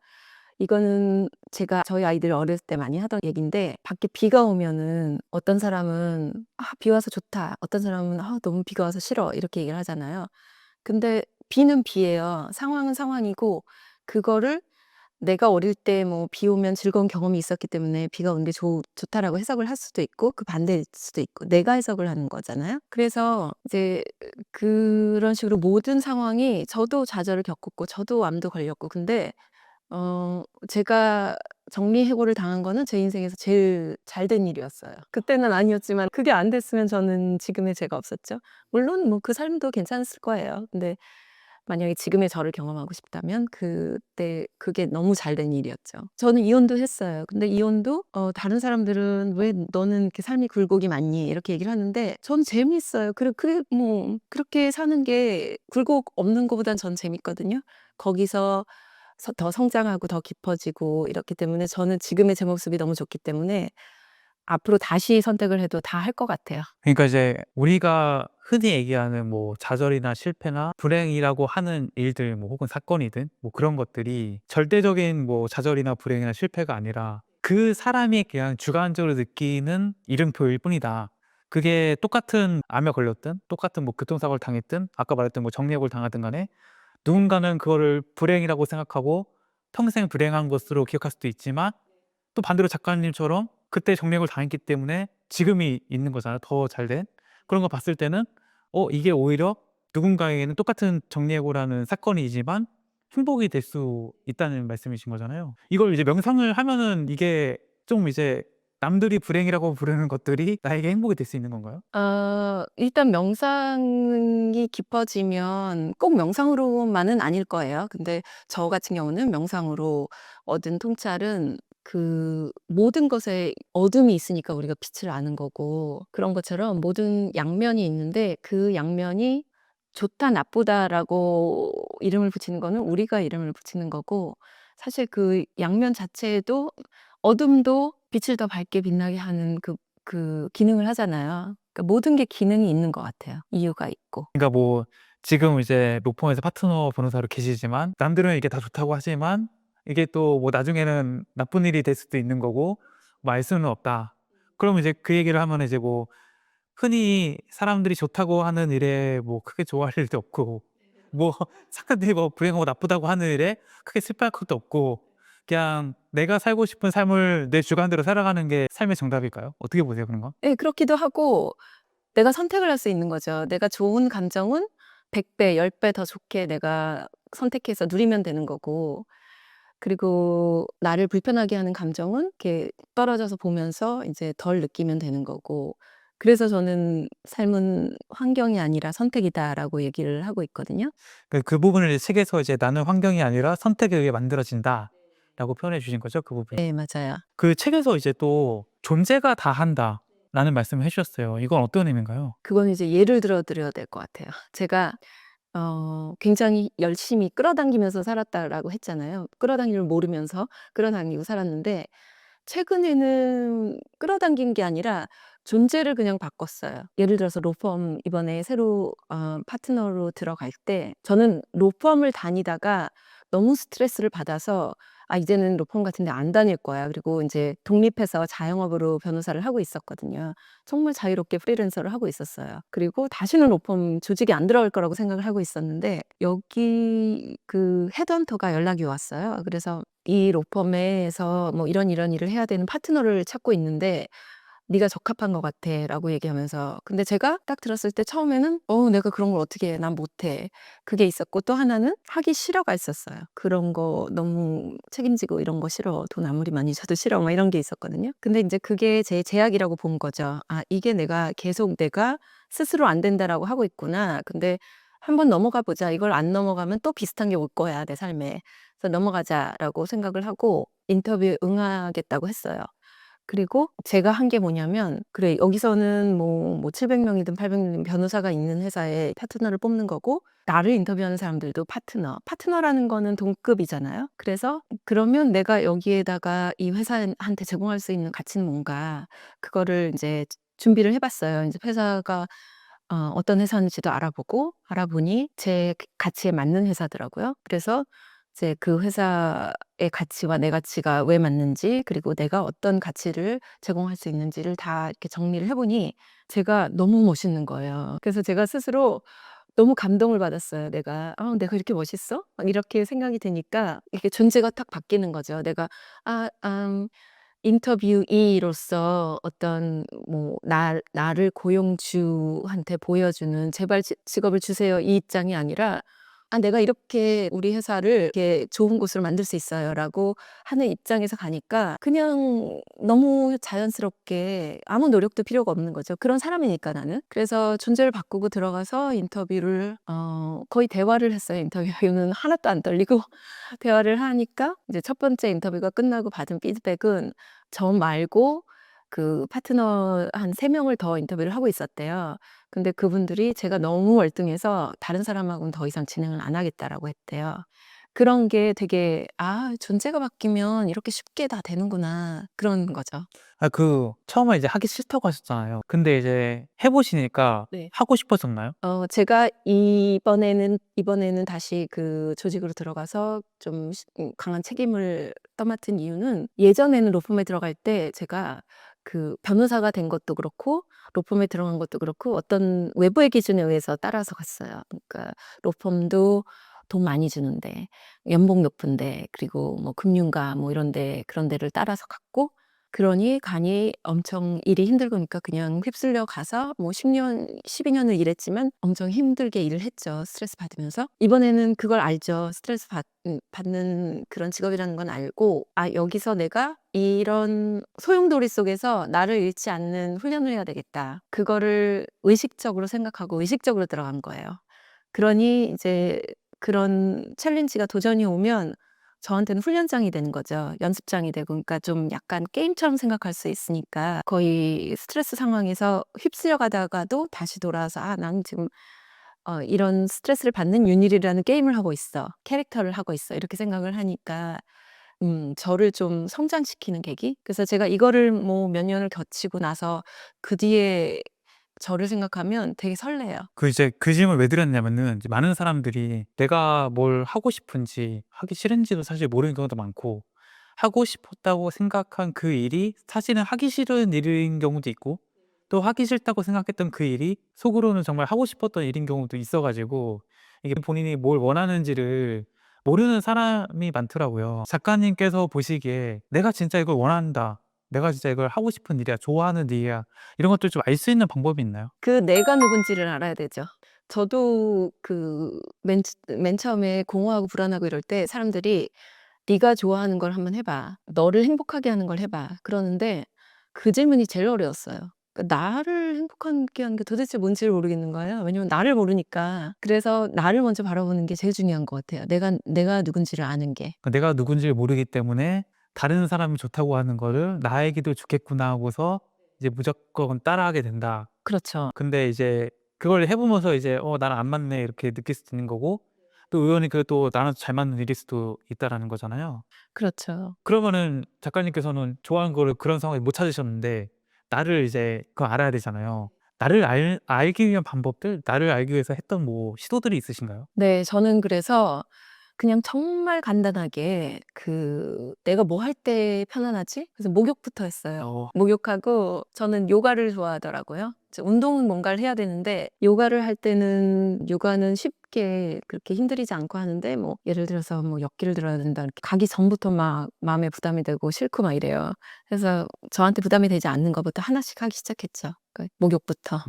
이거는 제가 저희 아이들 어렸을 때 많이 하던 얘기인데 밖에 비가 오면은 어떤 사람은 "아 비 와서 좋다." 어떤 사람은 "아 너무 비가 와서 싫어." 이렇게 얘기를 하잖아요. 근데 비는 비예요. 상황은 상황이고 그거를 내가 어릴 때 뭐 비 오면 즐거운 경험이 있었기 때문에 비가 오는 게 좋다라고 해석을 할 수도 있고 그 반대일 수도 있고 내가 해석을 하는 거잖아요. 그래서 이제 그런 식으로 모든 상황이 저도 좌절을 겪었고 저도 암도 걸렸고 근데 제가 정리해고를 당한 거는 제 인생에서 제일 잘 된 일이었어요. 그때는 아니었지만 그게 안 됐으면 저는 지금의 제가 없었죠. 물론 뭐 그 삶도 괜찮았을 거예요. 근데 만약에 지금의 저를 경험하고 싶다면 그때 그게 너무 잘 된 일이었죠. 저는 이혼도 했어요. 근데 이혼도 다른 사람들은 "왜 너는 이렇게 삶이 굴곡이 많니?" 이렇게 얘기를 하는데 저는 재미있어요. 그게 뭐 그렇게 사는 게 굴곡 없는 것보단 전 재밌거든요. 거기서 더 성장하고 더 깊어지고 이렇기 때문에 저는 지금의 제 모습이 너무 좋기 때문에 앞으로 다시 선택을 해도 다 할 것 같아요. 그러니까 이제 우리가 흔히 얘기하는 뭐 좌절이나 실패나 불행이라고 하는 일들 뭐 혹은 사건이든 뭐 그런 것들이 절대적인 뭐 좌절이나 불행이나 실패가 아니라 그 사람이 그냥 주관적으로 느끼는 이름표일 뿐이다. 그게 똑같은 암에 걸렸든 똑같은 뭐 교통사고를 당했든 아까 말했던 뭐 정리해고를 당하든 간에 누군가는 그거를 불행이라고 생각하고 평생 불행한 것으로 기억할 수도 있지만 또 반대로 작가님처럼 그때 정리해고를 당했기 때문에 지금이 있는 거잖아요, 더 잘된. 그런 거 봤을 때는 이게 오히려 누군가에게는 똑같은 정리해고라는 사건이지만 행복이 될 수 있다는 말씀이신 거잖아요. 이걸 이제 명상을 하면은 이게 좀 이제 남들이 불행이라고 부르는 것들이 나에게 행복이 될 수 있는 건가요? 일단 명상이 깊어지면 꼭 명상으로만은 아닐 거예요. 근데 저 같은 경우는 명상으로 얻은 통찰은 그 모든 것에 어둠이 있으니까 우리가 빛을 아는 거고 그런 것처럼 모든 양면이 있는데 그 양면이 좋다 나쁘다라고 이름을 붙이는 거는 우리가 이름을 붙이는 거고 사실 그 양면 자체에도 어둠도 빛을 더 밝게 빛나게 하는 그 기능을 하잖아요. 그러니까 모든 게 기능이 있는 것 같아요. 이유가 있고. 그러니까 뭐 지금 이제 로펌에서 파트너 변호사로 계시지만 남들은 이게 다 좋다고 하지만 이게 또 뭐 나중에는 나쁜 일이 될 수도 있는 거고 뭐 알 수는 없다. 그러면 이제 그 얘기를 하면 이제 뭐 흔히 사람들이 좋다고 하는 일에 뭐 크게 좋아할 일도 없고 뭐 사람들이 뭐 불행하고 나쁘다고 하는 일에 크게 슬퍼할 것도 없고 그냥 내가 살고 싶은 삶을 내 주관대로 살아가는 게 삶의 정답일까요? 어떻게 보세요, 그런 건? 예 그렇기도 하고 내가 선택을 할 수 있는 거죠. 내가 좋은 감정은 100 배, 10배 더 좋게 내가 선택해서 누리면 되는 거고 그리고 나를 불편하게 하는 감정은 이렇게 떨어져서 보면서 인제 덜 느끼면 되는 거고 그래서 저는 "삶은 환경이 아니라 선택이다."라고 얘기를 하고 있거든요. 그 부분을 이제 책에서 이제 "나는 환경이 아니라 선택에 의해 만들어진다."라고 표현해 주신 거죠, 그 부분. 네 맞아요. 그 책에서 이제 또 "존재가 다 한다."라는 말씀을 해 주셨어요. 이건 어떤 의미인가요? 그거는 이제 예를 들어 드려야 될 것 같아요. 제가 굉장히 열심히 끌어당기면서 살았다라고 했잖아요. 끌어당김을 모르면서 끌어당기고 살았는데 최근에는 끌어당긴 게 아니라 존재를 그냥 바꿨어요. 예를 들어서 로펌 이번에 새로 파트너로 들어갈 때 저는 로펌을 다니다가 너무 스트레스를 받아서 이제는 로펌 같은 데 안 다닐 거야. 그리고 인제 독립해서 자영업으로 변호사를 하고 있었거든요. 정말 자유롭게 프리랜서를 하고 있었어요. 그리고 다시는 로펌 조직에 안 들어갈 거라고 생각을 하고 있었는데 여기 그 헤드헌터가 연락이 왔어요. 그래서 "이 로펌에서 뭐 이런 일을 해야 되는 파트너를 찾고 있는데 네가 적합한 것 같아."라고 얘기하면서 근데 제가 딱 들었을 때 처음에는 내가 그런 걸 어떻게 해. 난 못해." 그게 있었고 또 하나는 하기 싫어가 있었어요. "그런 거 너무 책임지고 이런 거 싫어. 돈 아무리 많이 줘도 싫어." 막 이런 게 있었거든요. 근데 인제 그게 제 제약이라고 본 거죠. '아 이게 내가 스스로 안 된다라고 하고 있구나. 근데 한번 넘어가 보자. 이걸 안 넘어가면 또 비슷한 게 올 거야, 내 삶에. 그래서 넘어가자.'라고 생각을 하고 인터뷰에 응하겠다고 했어요. 그리고 제가 한 게 뭐냐면 그래 여기서는 뭐 700 명이든 800 명이든 변호사가 있는 회사에 파트너를 뽑는 거고 나를 인터뷰하는 사람들도 파트너라는 거는 동급이잖아요. 그래서 그러면 내가 여기에다가 이 회사한테 제공할 수 있는 가치는 뭔가 그거를 인제 준비를 해 봤어요. 인제 회사가 어떤 회사인지도 알아보니 제 가치에 맞는 회사더라고요. 그래서 이제 그 회사의 가치와 내 가치가 왜 맞는지 그리고 내가 어떤 가치를 제공할 수 있는지를 다 이렇게 정리를 해 보니 제가 너무 멋있는 거예요. 그래서 제가 스스로 너무 감동을 받았어요. 내가 이렇게 멋있어?' 막 이렇게 생각이 드니까 이렇게 존재가 탁 바뀌는 거죠. 내가 아 인터뷰이로서 어떤 뭐 나를 고용주한테 보여주는 "제발 직업을 주세요." 이 입장이 아니라 내가 이렇게 우리 회사를 이렇게 좋은 곳으로 만들 수 있어요."라고 하는 입장에서 가니까 그냥 너무 자연스럽게 아무 노력도 필요가 없는 거죠. 그런 사람이니까 나는. 그래서 존재를 바꾸고 들어가서 인터뷰를 거의 대화를 했어요. 인터뷰는 하나도 안 떨리고 대화를 하니까 이제 첫 번째 인터뷰가 끝나고 받은 피드백은 저 말고 그 파트너 한 3 명을 더 인터뷰를 하고 있었대요. 근데 그분들이 제가 너무 월등해서 "다른 사람하고는 더 이상 진행을 안 하겠다."라고 했대요. 그런 게 되게 '아 존재가 바뀌면 이렇게 쉽게 다 되는구나.' 그런 거죠. 처음에 이제 하기 싫다고 하셨잖아요. 근데 이제 해 보시니까 네. 하고 싶어졌나요? 제가 이번에는 다시 그 조직으로 들어가서 좀 강한 책임을 떠맡은 이유는 예전에는 로펌에 들어갈 때 제가 그 변호사가 된 것도 그렇고 로펌에 들어간 것도 그렇고 어떤 외부의 기준에 의해서 따라서 갔어요. 그러니까 로펌도 돈 많이 주는데 연봉 높은데 그리고 뭐 금융가 뭐 이런 데 그런 데를 따라서 갔고 그러니 간이 엄청 일이 힘들으니까 그냥 휩쓸려 가서 뭐 10년, 12년을 일했지만 엄청 힘들게 일을 했죠, 스트레스 받으면서. 이번에는 그걸 알죠. 받는 그런 직업이라는 건 알고 '아 여기서 내가 이런 소용돌이 속에서 나를 잃지 않는 훈련을 해야 되겠다.' 그거를 의식적으로 생각하고 의식적으로 들어간 거예요. 그러니 이제 그런 챌린지가 도전이 오면 저한테는 훈련장이 되는 거죠. 연습장이 되고 그러니까 좀 약간 게임처럼 생각할 수 있으니까 거의 스트레스 상황에서 휩쓸려 가다가도 다시 돌아와서 '아 난 지금 이런 스트레스를 받는 윤일이라는 게임을 하고 있어. 캐릭터를 하고 있어.' 이렇게 생각을 하니까 저를 좀 성장시키는 계기? 그래서 제가 이거를 뭐 몇 년을 거치고 나서 그 뒤에 저를 생각하면 되게 설레요. 이제 그 질문을 왜 드렸냐면은 이제 많은 사람들이 내가 뭘 하고 싶은지 하기 싫은지도 사실 모르는 경우도 많고 하고 싶었다고 생각한 그 일이 사실은 하기 싫은 일인 경우도 있고 또 하기 싫다고 생각했던 그 일이 속으로는 정말 하고 싶었던 일인 경우도 있어 가지고 이게 본인이 뭘 원하는지를 모르는 사람이 많더라고요. 작가님께서 보시기에 '내가 진짜 이걸 원한다. 내가 진짜 이걸 하고 싶은 일이야. 좋아하는 일이야.' 이런 것들 좀 알 수 있는 방법이 있나요? 그 내가 누군지를 알아야 되죠. 저도 그 맨 처음에 공허하고 불안하고 이럴 때 사람들이 "네가 좋아하는 걸 한번 해 봐. 너를 행복하게 하는 걸 해 봐." 그러는데 그 질문이 제일 어려웠어요. 그러니까 나를 행복하게 하는 게 도대체 뭔지를 모르겠는 거예요. 왜냐면 나를 모르니까. 그래서 나를 먼저 바라보는 게 제일 중요한 것 같아요. 내가 누군지를 아는 게. 내가 누군지를 모르기 때문에 다른 사람이 좋다고 하는 거를 '나에게도 좋겠구나.' 하고서 이제 무조건 따라하게 된다. 그렇죠. 근데 이제 그걸 해 보면서 이제 '나랑 안 맞네.' 이렇게 느낄 수도 있는 거고 또 우연히 그게 또 나랑 잘 맞는 일일 수도 있다라는 거잖아요. 그렇죠. 그러면은 작가님께서는 좋아하는 거를 그런 상황에 못 찾으셨는데 나를 이제 그걸 알아야 되잖아요. 나를 알기 위한 방법들, 나를 알기 위해서 했던 뭐 시도들이 있으신가요? 네. 저는 그래서 그냥 정말 간단하게 내가 뭐 할 때 편안하지? 그래서 목욕부터 했어요. 어. 목욕하고 저는 요가를 좋아하더라고요. 이제 운동은 뭔가를 해야 되는데 요가를 할 때는 요가는 쉽게 그렇게 힘들이지 않고 하는데 뭐 예를 들어서 뭐 역기를 들어야 된다 이렇게 가기 전부터 막 마음에 부담이 되고 싫고 막 이래요. 그래서 저한테 부담이 되지 않는 것부터 하나씩 하기 시작했죠. 목욕부터.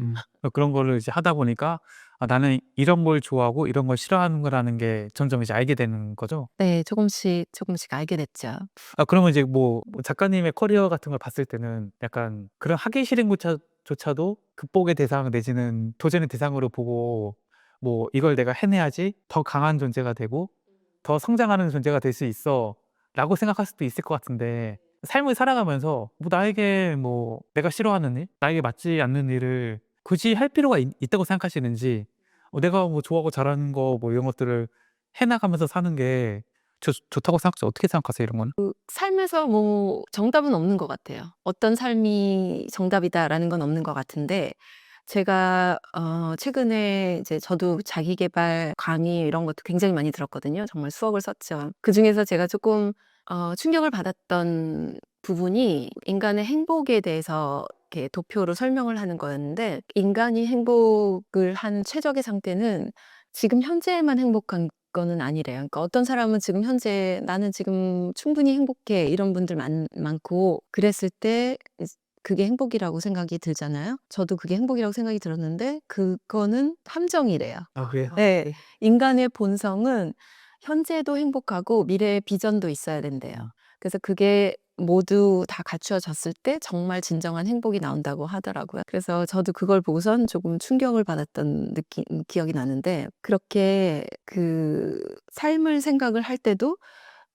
그런 거를 이제 하다 보니까 나는 이런 걸 좋아하고 이런 걸 싫어하는 거라는 게 점점 이제 알게 되는 거죠? 네. 조금씩 조금씩 알게 됐죠. 그러면 이제 뭐 작가님의 커리어 같은 걸 봤을 때는 약간 그런 하기 싫은 조차도 극복의 대상 내지는 도전의 대상으로 보고 뭐 '이걸 내가 해내야지 더 강한 존재가 되고 더 성장하는 존재가 될 수 있어.'라고 생각할 수도 있을 것 같은데 삶을 살아가면서 뭐 나에게 뭐 내가 싫어하는 일, 나에게 맞지 않는 일을 굳이 할 필요가 있다고 생각하시는지 내가 뭐 좋아하고 잘하는 거 뭐 이런 것들을 해 나가면서 사는 게 좋다고 생각하세요? 어떻게 생각하세요 이런 거는? 삶에서 뭐 정답은 없는 것 같아요. 어떤 삶이 정답이다라는 건 없는 것 같은데 제가 최근에 이제 저도 자기 계발 강의 이런 것도 굉장히 많이 들었거든요. 정말 수억을 썼죠. 그중에서 제가 조금 충격을 받았던 부분이 인간의 행복에 대해서 이렇게 도표로 설명을 하는 거였는데 인간이 행복을 한 최적의 상태는 지금 현재에만 행복한 거는 아니래요. 그러니까 어떤 사람은 지금 현재 '나는 지금 충분히 행복해.' 이런 분들 많고 그랬을 때 그게 행복이라고 생각이 들잖아요. 저도 그게 행복이라고 생각이 들었는데 그거는 함정이래요. 그래요? 네. 네. 인간의 본성은 현재도 행복하고 미래의 비전도 있어야 된대요. 음. 그래서 그게 모두 다 갖추어졌을 때 정말 진정한 행복이 나온다고 하더라고요. 그래서 저도 그걸 보고선 조금 충격을 받았던 기억이 나는데 그렇게 삶을 생각을 할 때도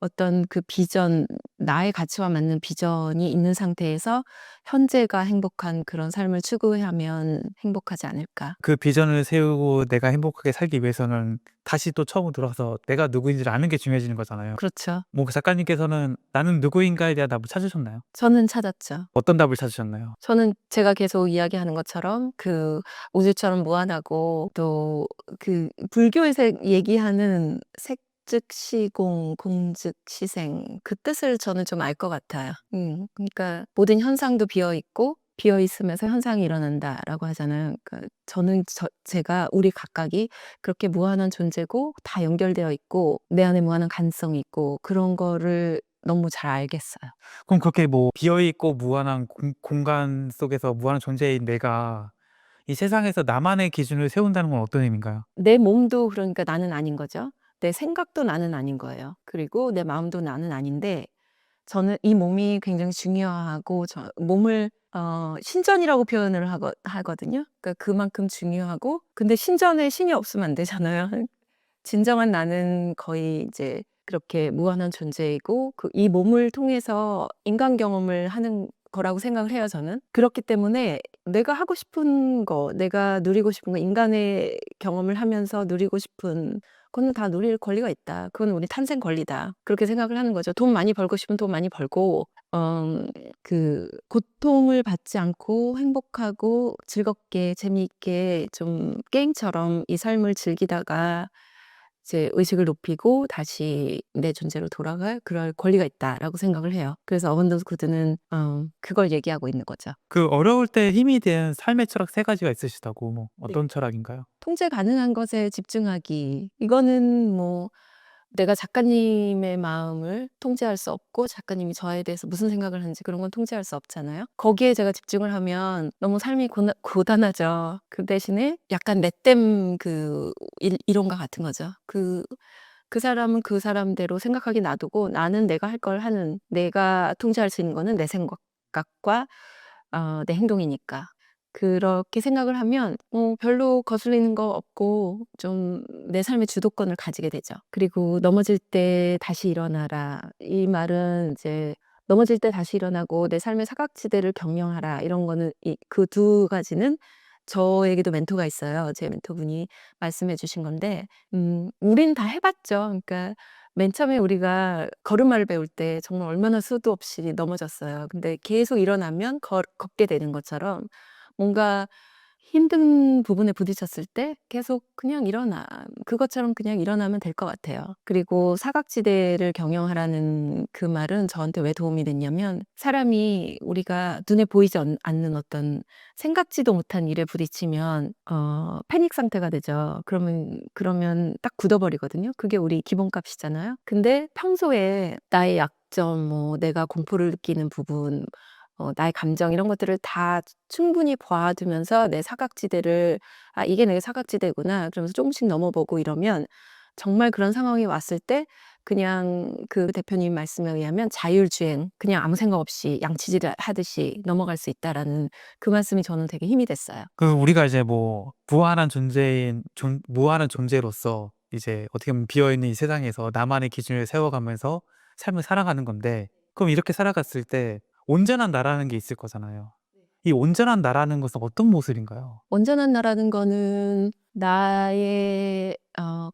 어떤 비전, 나의 가치와 맞는 비전이 있는 상태에서 현재가 행복한 그런 삶을 추구하면 행복하지 않을까. 그 비전을 세우고 내가 행복하게 살기 위해서는 다시 또 처음으로 돌아가서 내가 누구인지를 아는 게 중요해지는 거잖아요. 그렇죠. 뭐 작가님께서는 '나는 누구인가.'에 대한 답을 찾으셨나요? 저는 찾았죠. 어떤 답을 찾으셨나요? 저는 제가 계속 이야기하는 것처럼 우주처럼 무한하고 또 불교에서 얘기하는 색즉시공, 공즉시생 그 뜻을 저는 좀 알 것 같아요. 그러니까 모든 현상도 비어 있고 비어 있으면서 현상이 일어난다라고 하잖아요. 그러니까 저는 제가 우리 각각이 그렇게 무한한 존재고 다 연결되어 있고 내 안에 무한한 가능성이 있고 그런 거를 너무 잘 알겠어요. 그럼 그렇게 뭐 비어 있고 무한한 공간 속에서 무한한 존재인 내가 이 세상에서 나만의 기준을 세운다는 건 어떤 의미인가요? 내 몸도 그러니까 나는 아닌 거죠. 내 생각도 나는 아닌 거예요. 그리고 내 마음도 나는 아닌데 저는 이 몸이 굉장히 중요하고 몸을 신전이라고 표현을 하거든요. 그러니까 그만큼 중요하고 근데 신전에 신이 없으면 안 되잖아요. 진정한 나는 거의 이제 그렇게 무한한 존재이고 이 몸을 통해서 인간 경험을 하는 거라고 생각을 해요, 저는. 그렇기 때문에 내가 하고 싶은 거, 내가 누리고 싶은 거, 인간의 경험을 하면서 누리고 싶은 거는 다 누릴 권리가 있다. 그건 우리 탄생 권리다. 그렇게 생각을 하는 거죠. 돈 많이 벌고 싶으면 돈 많이 벌고 고통을 받지 않고 행복하고 즐겁게 재미있게 좀 게임처럼 이 삶을 즐기다가 이제 의식을 높이고 다시 내 존재로 돌아갈 그럴 권리가 있다라고 생각을 해요. 그래서 어반던스 코드는 그걸 얘기하고 있는 거죠. 그 어려울 때 힘이 된 삶의 철학 세 가지가 있으시다고 네. 어떤 철학인가요? 통제 가능한 것에 집중하기. 이거는 뭐 내가 작가님의 마음을 통제할 수 없고 작가님이 저에 대해서 무슨 생각을 하는지 그런 건 통제할 수 없잖아요. 거기에 제가 집중을 하면 너무 삶이 고단하죠. 그 대신에 약간 내댐 이론과 같은 거죠. 그 사람은 그 사람대로 생각하기 놔두고 나는 내가 할 걸 하는 내가 통제할 수 있는 거는 내 생각과 내 행동이니까. 그렇게 생각을 하면 별로 거슬리는 거 없고 좀 내 삶의 주도권을 가지게 되죠. 그리고 "넘어질 때 다시 일어나라." 이 말은 이제 넘어질 때 다시 일어나고 내 삶의 사각지대를 경영하라 이런 거는 그 두 가지는 저에게도 멘토가 있어요. 제 멘토분이 말씀해 주신 건데 우린 다 해 봤죠. 그러니까 맨 처음에 우리가 걸음마를 배울 때 정말 얼마나 수도 없이 넘어졌어요. 근데 계속 일어나면 걷게 되는 것처럼 뭔가 힘든 부분에 부딪혔을 때 계속 그냥 그것처럼 그냥 일어나면 될 것 같아요. 그리고 사각지대를 경영하라는 그 말은 저한테 왜 도움이 됐냐면 사람이 우리가 눈에 보이지 않는 어떤 생각지도 못한 일에 부딪히면 패닉 상태가 되죠. 그러면 딱 굳어버리거든요. 그게 우리 기본값이잖아요. 근데 평소에 나의 약점, 뭐 내가 공포를 느끼는 부분, 나의 감정 이런 것들을 다 충분히 봐두면서 내 사각지대를 '아 이게 내 사각지대구나.' 그러면서 조금씩 넘어보고 이러면 정말 그런 상황이 왔을 때 그냥 그 대표님 말씀에 의하면 자율주행 그냥 아무 생각 없이 양치질 하듯이 넘어갈 수 있다라는 그 말씀이 저는 되게 힘이 됐어요. 우리가 이제 뭐 무한한 존재로서 이제 어떻게 보면 비어 있는 이 세상에서 나만의 기준을 세워가면서 삶을 살아가는 건데, 그럼 이렇게 살아갔을 때 온전한 나라는 게 있을 거잖아요. 이 온전한 나라는 것은 어떤 모습인가요? 온전한 나라는 거는 나의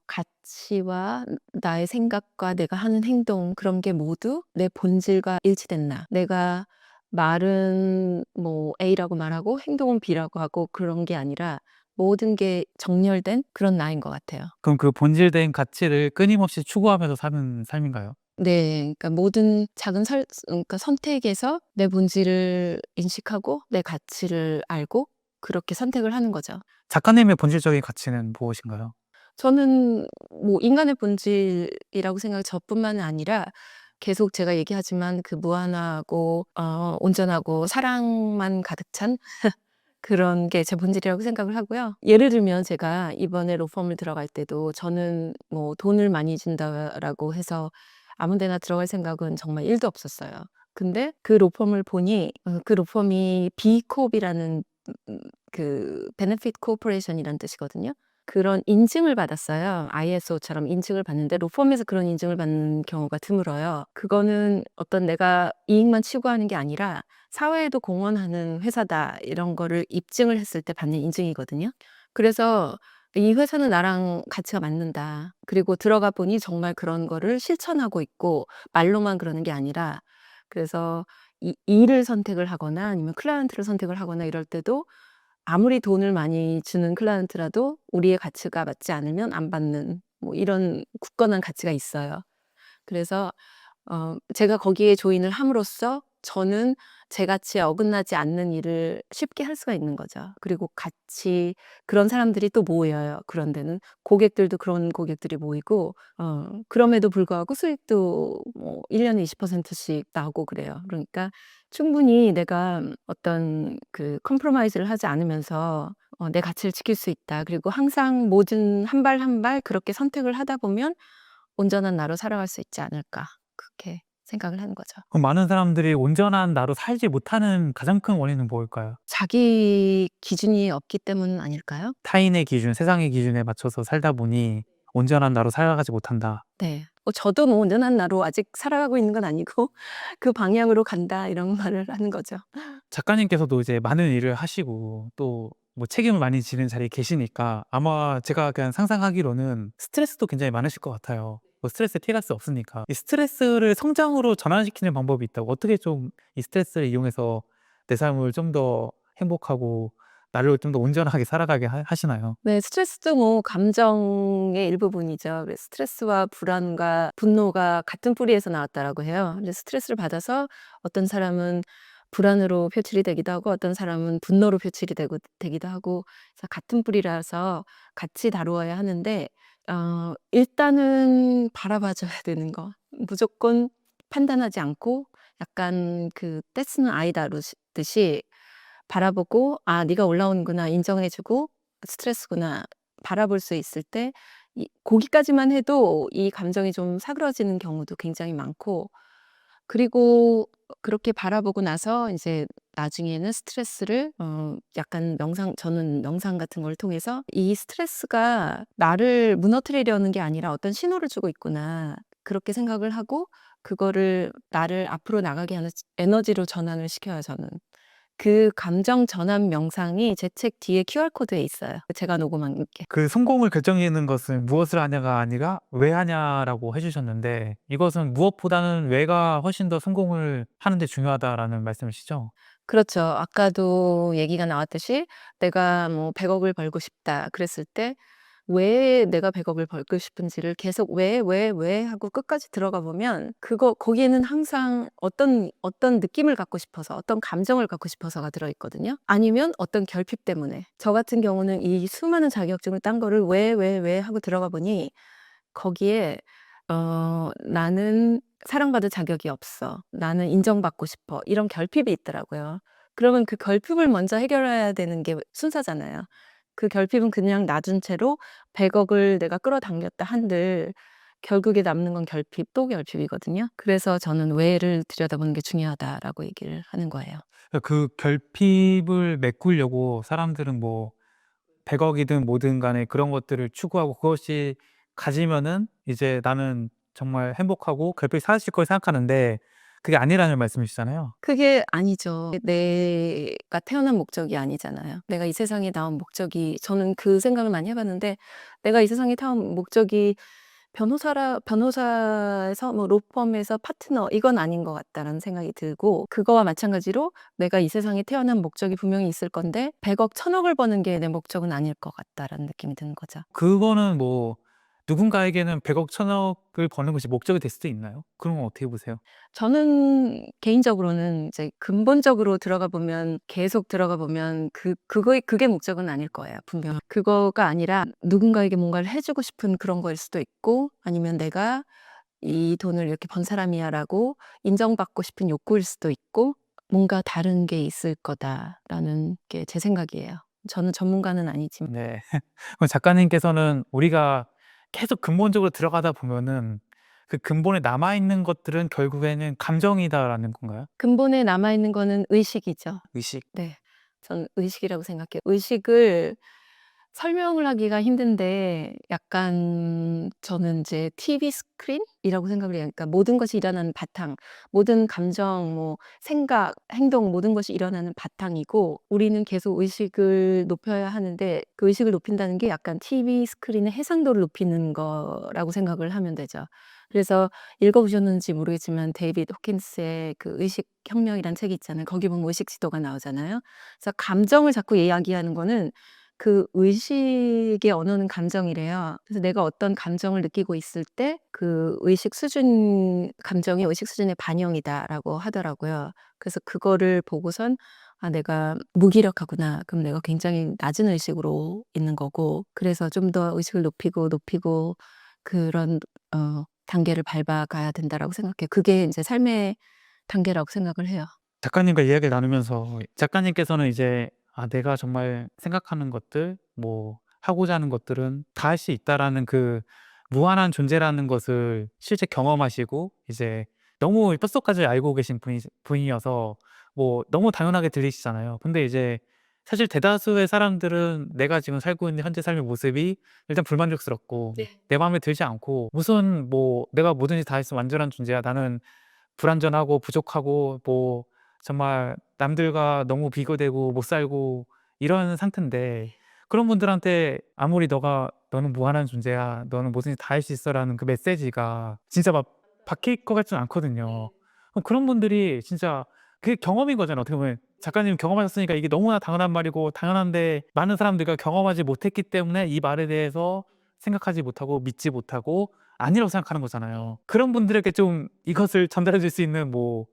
가치와 나의 생각과 내가 하는 행동 그런 게 모두 내 본질과 일치된 나. 내가 말은 뭐 A라고 말하고 행동은 B라고 하고 그런 게 아니라 모든 게 정렬된 그런 나인 것 같아요. 그럼 그 본질된 가치를 끊임없이 추구하면서 사는 삶인가요? 네. 그러니까 모든 작은 그러니까 선택에서 내 본질을 인식하고 내 가치를 알고 그렇게 선택을 하는 거죠. 작가님의 본질적인 가치는 무엇인가요? 저는 뭐 인간의 본질이라고 저뿐만이 아니라 계속 제가 얘기하지만 그 무한하고 온전하고 사랑만 가득 찬 그런 게 제 본질이라고 생각을 하고요. 예를 들면 제가 이번에 로펌을 들어갈 때도 저는 뭐 돈을 많이 준다라고 해서 아무 데나 들어갈 생각은 정말 1도 없었어요. 근데 그 로펌을 보니 그 로펌이 B코업이라는 그 베네핏 코퍼레이션이라는 뜻이거든요. 그런 인증을 받았어요. ISO처럼 인증을 받는데 로펌에서 그런 인증을 받는 경우가 드물어요. 그거는 어떤 내가 이익만 추구하는 게 아니라 사회에도 공헌하는 회사다 이런 거를 입증을 했을 때 받는 인증이거든요. 그래서 '이 회사는 나랑 가치가 맞는다.' 그리고 들어가 보니 정말 그런 거를 실천하고 있고 말로만 그러는 게 아니라 그래서 이 일을 선택을 하거나 아니면 클라이언트를 선택을 하거나 이럴 때도 아무리 돈을 많이 주는 클라이언트라도 우리의 가치가 맞지 않으면 안 받는 뭐 이런 굳건한 가치가 있어요. 그래서 제가 거기에 조인을 함으로써 저는 제 가치에 어긋나지 않는 일을 쉽게 할 수가 있는 거죠. 그리고 같이 그런 사람들이 또 모여요. 그런 데는 고객들도 그런 고객들이 모이고 그럼에도 불구하고 수익도 뭐 1 년에 20%씩 나오고 그래요. 그러니까 충분히 내가 어떤 그 컴프로마이즈를 하지 않으면서 내 가치를 지킬 수 있다. 그리고 항상 모든 한 발 한 발 그렇게 선택을 하다 보면 '온전한 나로 살아갈 수 있지 않을까.' 그렇게 생각을 하는 거죠. 그럼 많은 사람들이 온전한 나로 살지 못하는 가장 큰 원인은 뭘까요? 자기 기준이 없기 때문 아닐까요? 타인의 기준, 세상의 기준에 맞춰서 살다 보니 온전한 나로 살아가지 못한다. 네. 저도 뭐 온전한 나로 아직 살아가고 있는 건 아니고 '그 방향으로 간다.' 이런 말을 하는 거죠. 작가님께서도 이제 많은 일을 하시고 또 뭐 책임을 많이 지는 자리에 계시니까 아마 제가 그냥 상상하기로는 스트레스도 굉장히 많으실 것 같아요. 뭐 스트레스에 피해갈 수 없으니까. 이 스트레스를 성장으로 전환시키는 방법이 있다고, 어떻게 좀 이 스트레스를 이용해서 내 삶을 좀 더 행복하고 나를 좀 더 온전하게 살아가게 하시나요? 네. 스트레스도 뭐 감정의 일부분이죠. 그래서 스트레스와 불안과 분노가 같은 뿌리에서 나왔다라고 해요. 근데 스트레스를 받아서 어떤 사람은 불안으로 표출이 되기도 하고 어떤 사람은 분노로 표출이 되기도 하고 그래서 같은 뿌리라서 같이 다루어야 하는데 일단은 바라봐 줘야 되는 거. 무조건 판단하지 않고 약간 그 떼쓰는 아이 다루듯이 바라보고 '아 네가 올라오는구나.' 인정해 주고 '스트레스구나.' 바라볼 수 있을 때 거기까지만 해도 이 감정이 좀 사그러지는 경우도 굉장히 많고 그리고 그렇게 바라보고 나서 인제 나중에는 스트레스를 약간 저는 명상 같은 걸 통해서 '이 스트레스가 나를 무너뜨리려는 게 아니라 어떤 신호를 주고 있구나.' 그렇게 생각을 하고 그거를 나를 앞으로 나가게 하는 에너지로 전환을 시켜요 저는. 그 감정 전환 명상이 제 책 뒤에 QR코드에 있어요. 제가 녹음한 게. 그 성공을 결정짓는 것은 무엇을 하냐가 아니라 왜 하냐라고 해주셨는데 이것은 무엇보다는 왜가 훨씬 더 성공을 하는 데 중요하다라는 말씀이시죠? 그렇죠. 아까도 얘기가 나왔듯이 내가 뭐 100억을 벌고 싶다 그랬을 때 왜 내가 100억을 벌고 싶은지를 계속 왜 하고 끝까지 들어가 보면 거기에는 항상 어떤 느낌을 갖고 싶어서 어떤 감정을 갖고 싶어서가 들어있거든요. 아니면 어떤 결핍 때문에. 저 같은 경우는 이 수많은 자격증을 딴 거를 왜 하고 들어가 보니 거기에 나는 사랑받을 자격이 없어. 나는 인정받고 싶어. 이런 결핍이 있더라고요. 그러면 그 결핍을 먼저 해결해야 되는 게 순서잖아요. 그 결핍은 그냥 놔둔 채로 100억을 내가 끌어당겼다 한들 결국에 남는 건 결핍 또 결핍이거든요. 그래서 저는 왜를 들여다보는 게 중요하다라고 얘기를 하는 거예요. 그 결핍을 메꾸려고 사람들은 뭐 100억이든 뭐든 간에 그런 것들을 추구하고 그것이 가지면은 이제 나는 정말 행복하고 결핍이 사라질 걸 생각하는데 그게 아니라는 말씀이시잖아요. 그게 아니죠. 내가 태어난 목적이 아니잖아요. 내가 이 세상에 나온 목적이 저는 그 생각을 많이 해 봤는데 내가 이 세상에 태어난 목적이 변호사에서 뭐 로펌에서 파트너 이건 아닌 것 같다라는 생각이 들고 그거와 마찬가지로 내가 이 세상에 태어난 목적이 분명히 있을 건데 100억, 1000억을 버는 게 내 목적은 아닐 것 같다라는 느낌이 드는 거죠. 그거는 뭐 누군가에게는 100억, 1000억을 버는 것이 목적이 될 수도 있나요? 그런 건 어떻게 보세요? 저는 개인적으로는 이제 근본적으로 계속 들어가 보면 그게 목적은 아닐 거예요, 분명. 그거가 아니라 누군가에게 뭔가를 해 주고 싶은 그런 거일 수도 있고 아니면 '내가 이 돈을 이렇게 번 사람이야.'라고 인정받고 싶은 욕구일 수도 있고 '뭔가 다른 게 있을 거다.'라는 게 제 생각이에요. 저는 전문가는 아니지만. 네. 그럼 작가님께서는 우리가 계속 근본적으로 들어가다 보면은 그 근본에 남아 있는 것들은 결국에는 감정이다라는 건가요? 근본에 남아 있는 거는 의식이죠. 의식. 네. 저는 의식이라고 생각해요. 의식을 설명을 하기가 힘든데 약간 저는 이제 TV 스크린이라고 생각을 해요. 그러니까 모든 것이 일어나는 바탕, 모든 감정, 뭐 생각, 행동 모든 것이 일어나는 바탕이고 우리는 계속 의식을 높여야 하는데 그 의식을 높인다는 게 약간 TV 스크린의 해상도를 높이는 거라고 생각을 하면 되죠. 그래서 읽어보셨는지 모르겠지만 데이비드 호킨스의 그 의식혁명이라는 책이 있잖아요. 거기 보면 의식 지도가 나오잖아요. 그래서 감정을 자꾸 이야기하는 거는 그 의식의 언어는 감정이래요. 그래서 내가 어떤 감정을 느끼고 있을 때 그 감정이 의식 수준의 반영이다라고 하더라고요. 그래서 그거를 보고선 '아 내가 무기력하구나. 그럼 내가 굉장히 낮은 의식으로 있는 거고 그래서 좀 더 의식을 높이고 그런 단계를 밟아 가야 된다.'라고 생각해요. 그게 인제 삶의 단계라고 생각을 해요. 작가님과 이야기를 나누면서 작가님께서는 이제 내가 정말 생각하는 것들 뭐 하고자 하는 것들은 다 할 수 있다라는 그 무한한 존재라는 것을 실제 경험하시고 이제 너무 뼛속까지 알고 계신 분이어서 뭐 너무 당연하게 들리시잖아요. 근데 이제 사실 대다수의 사람들은 내가 지금 살고 있는 현재 삶의 모습이 일단 불만족스럽고 네. 내 마음에 들지 않고 무슨 뭐 "내가 뭐든지 다 해서 완전한 존재야. 나는 불완전하고 부족하고 뭐 정말 남들과 너무 비교되고 못 살고 이런 상태인데 그런 분들한테 아무리 "너는 무한한 존재야. 너는 뭐든지 다 할 수 있어."라는 그 메시지가 진짜 막 박힐 것 같지는 않거든요. 그럼 그런 분들이 진짜 그게 경험인 거잖아요, 어떻게 보면. 작가님 경험하셨으니까 이게 너무나 당연한 말이고 당연한데 많은 사람들과 경험하지 못했기 때문에 이 말에 대해서 생각하지 못하고 믿지 못하고 아니라고 생각하는 거잖아요. 그런 분들에게 좀 이것을 전달해 줄 수 있는 뭐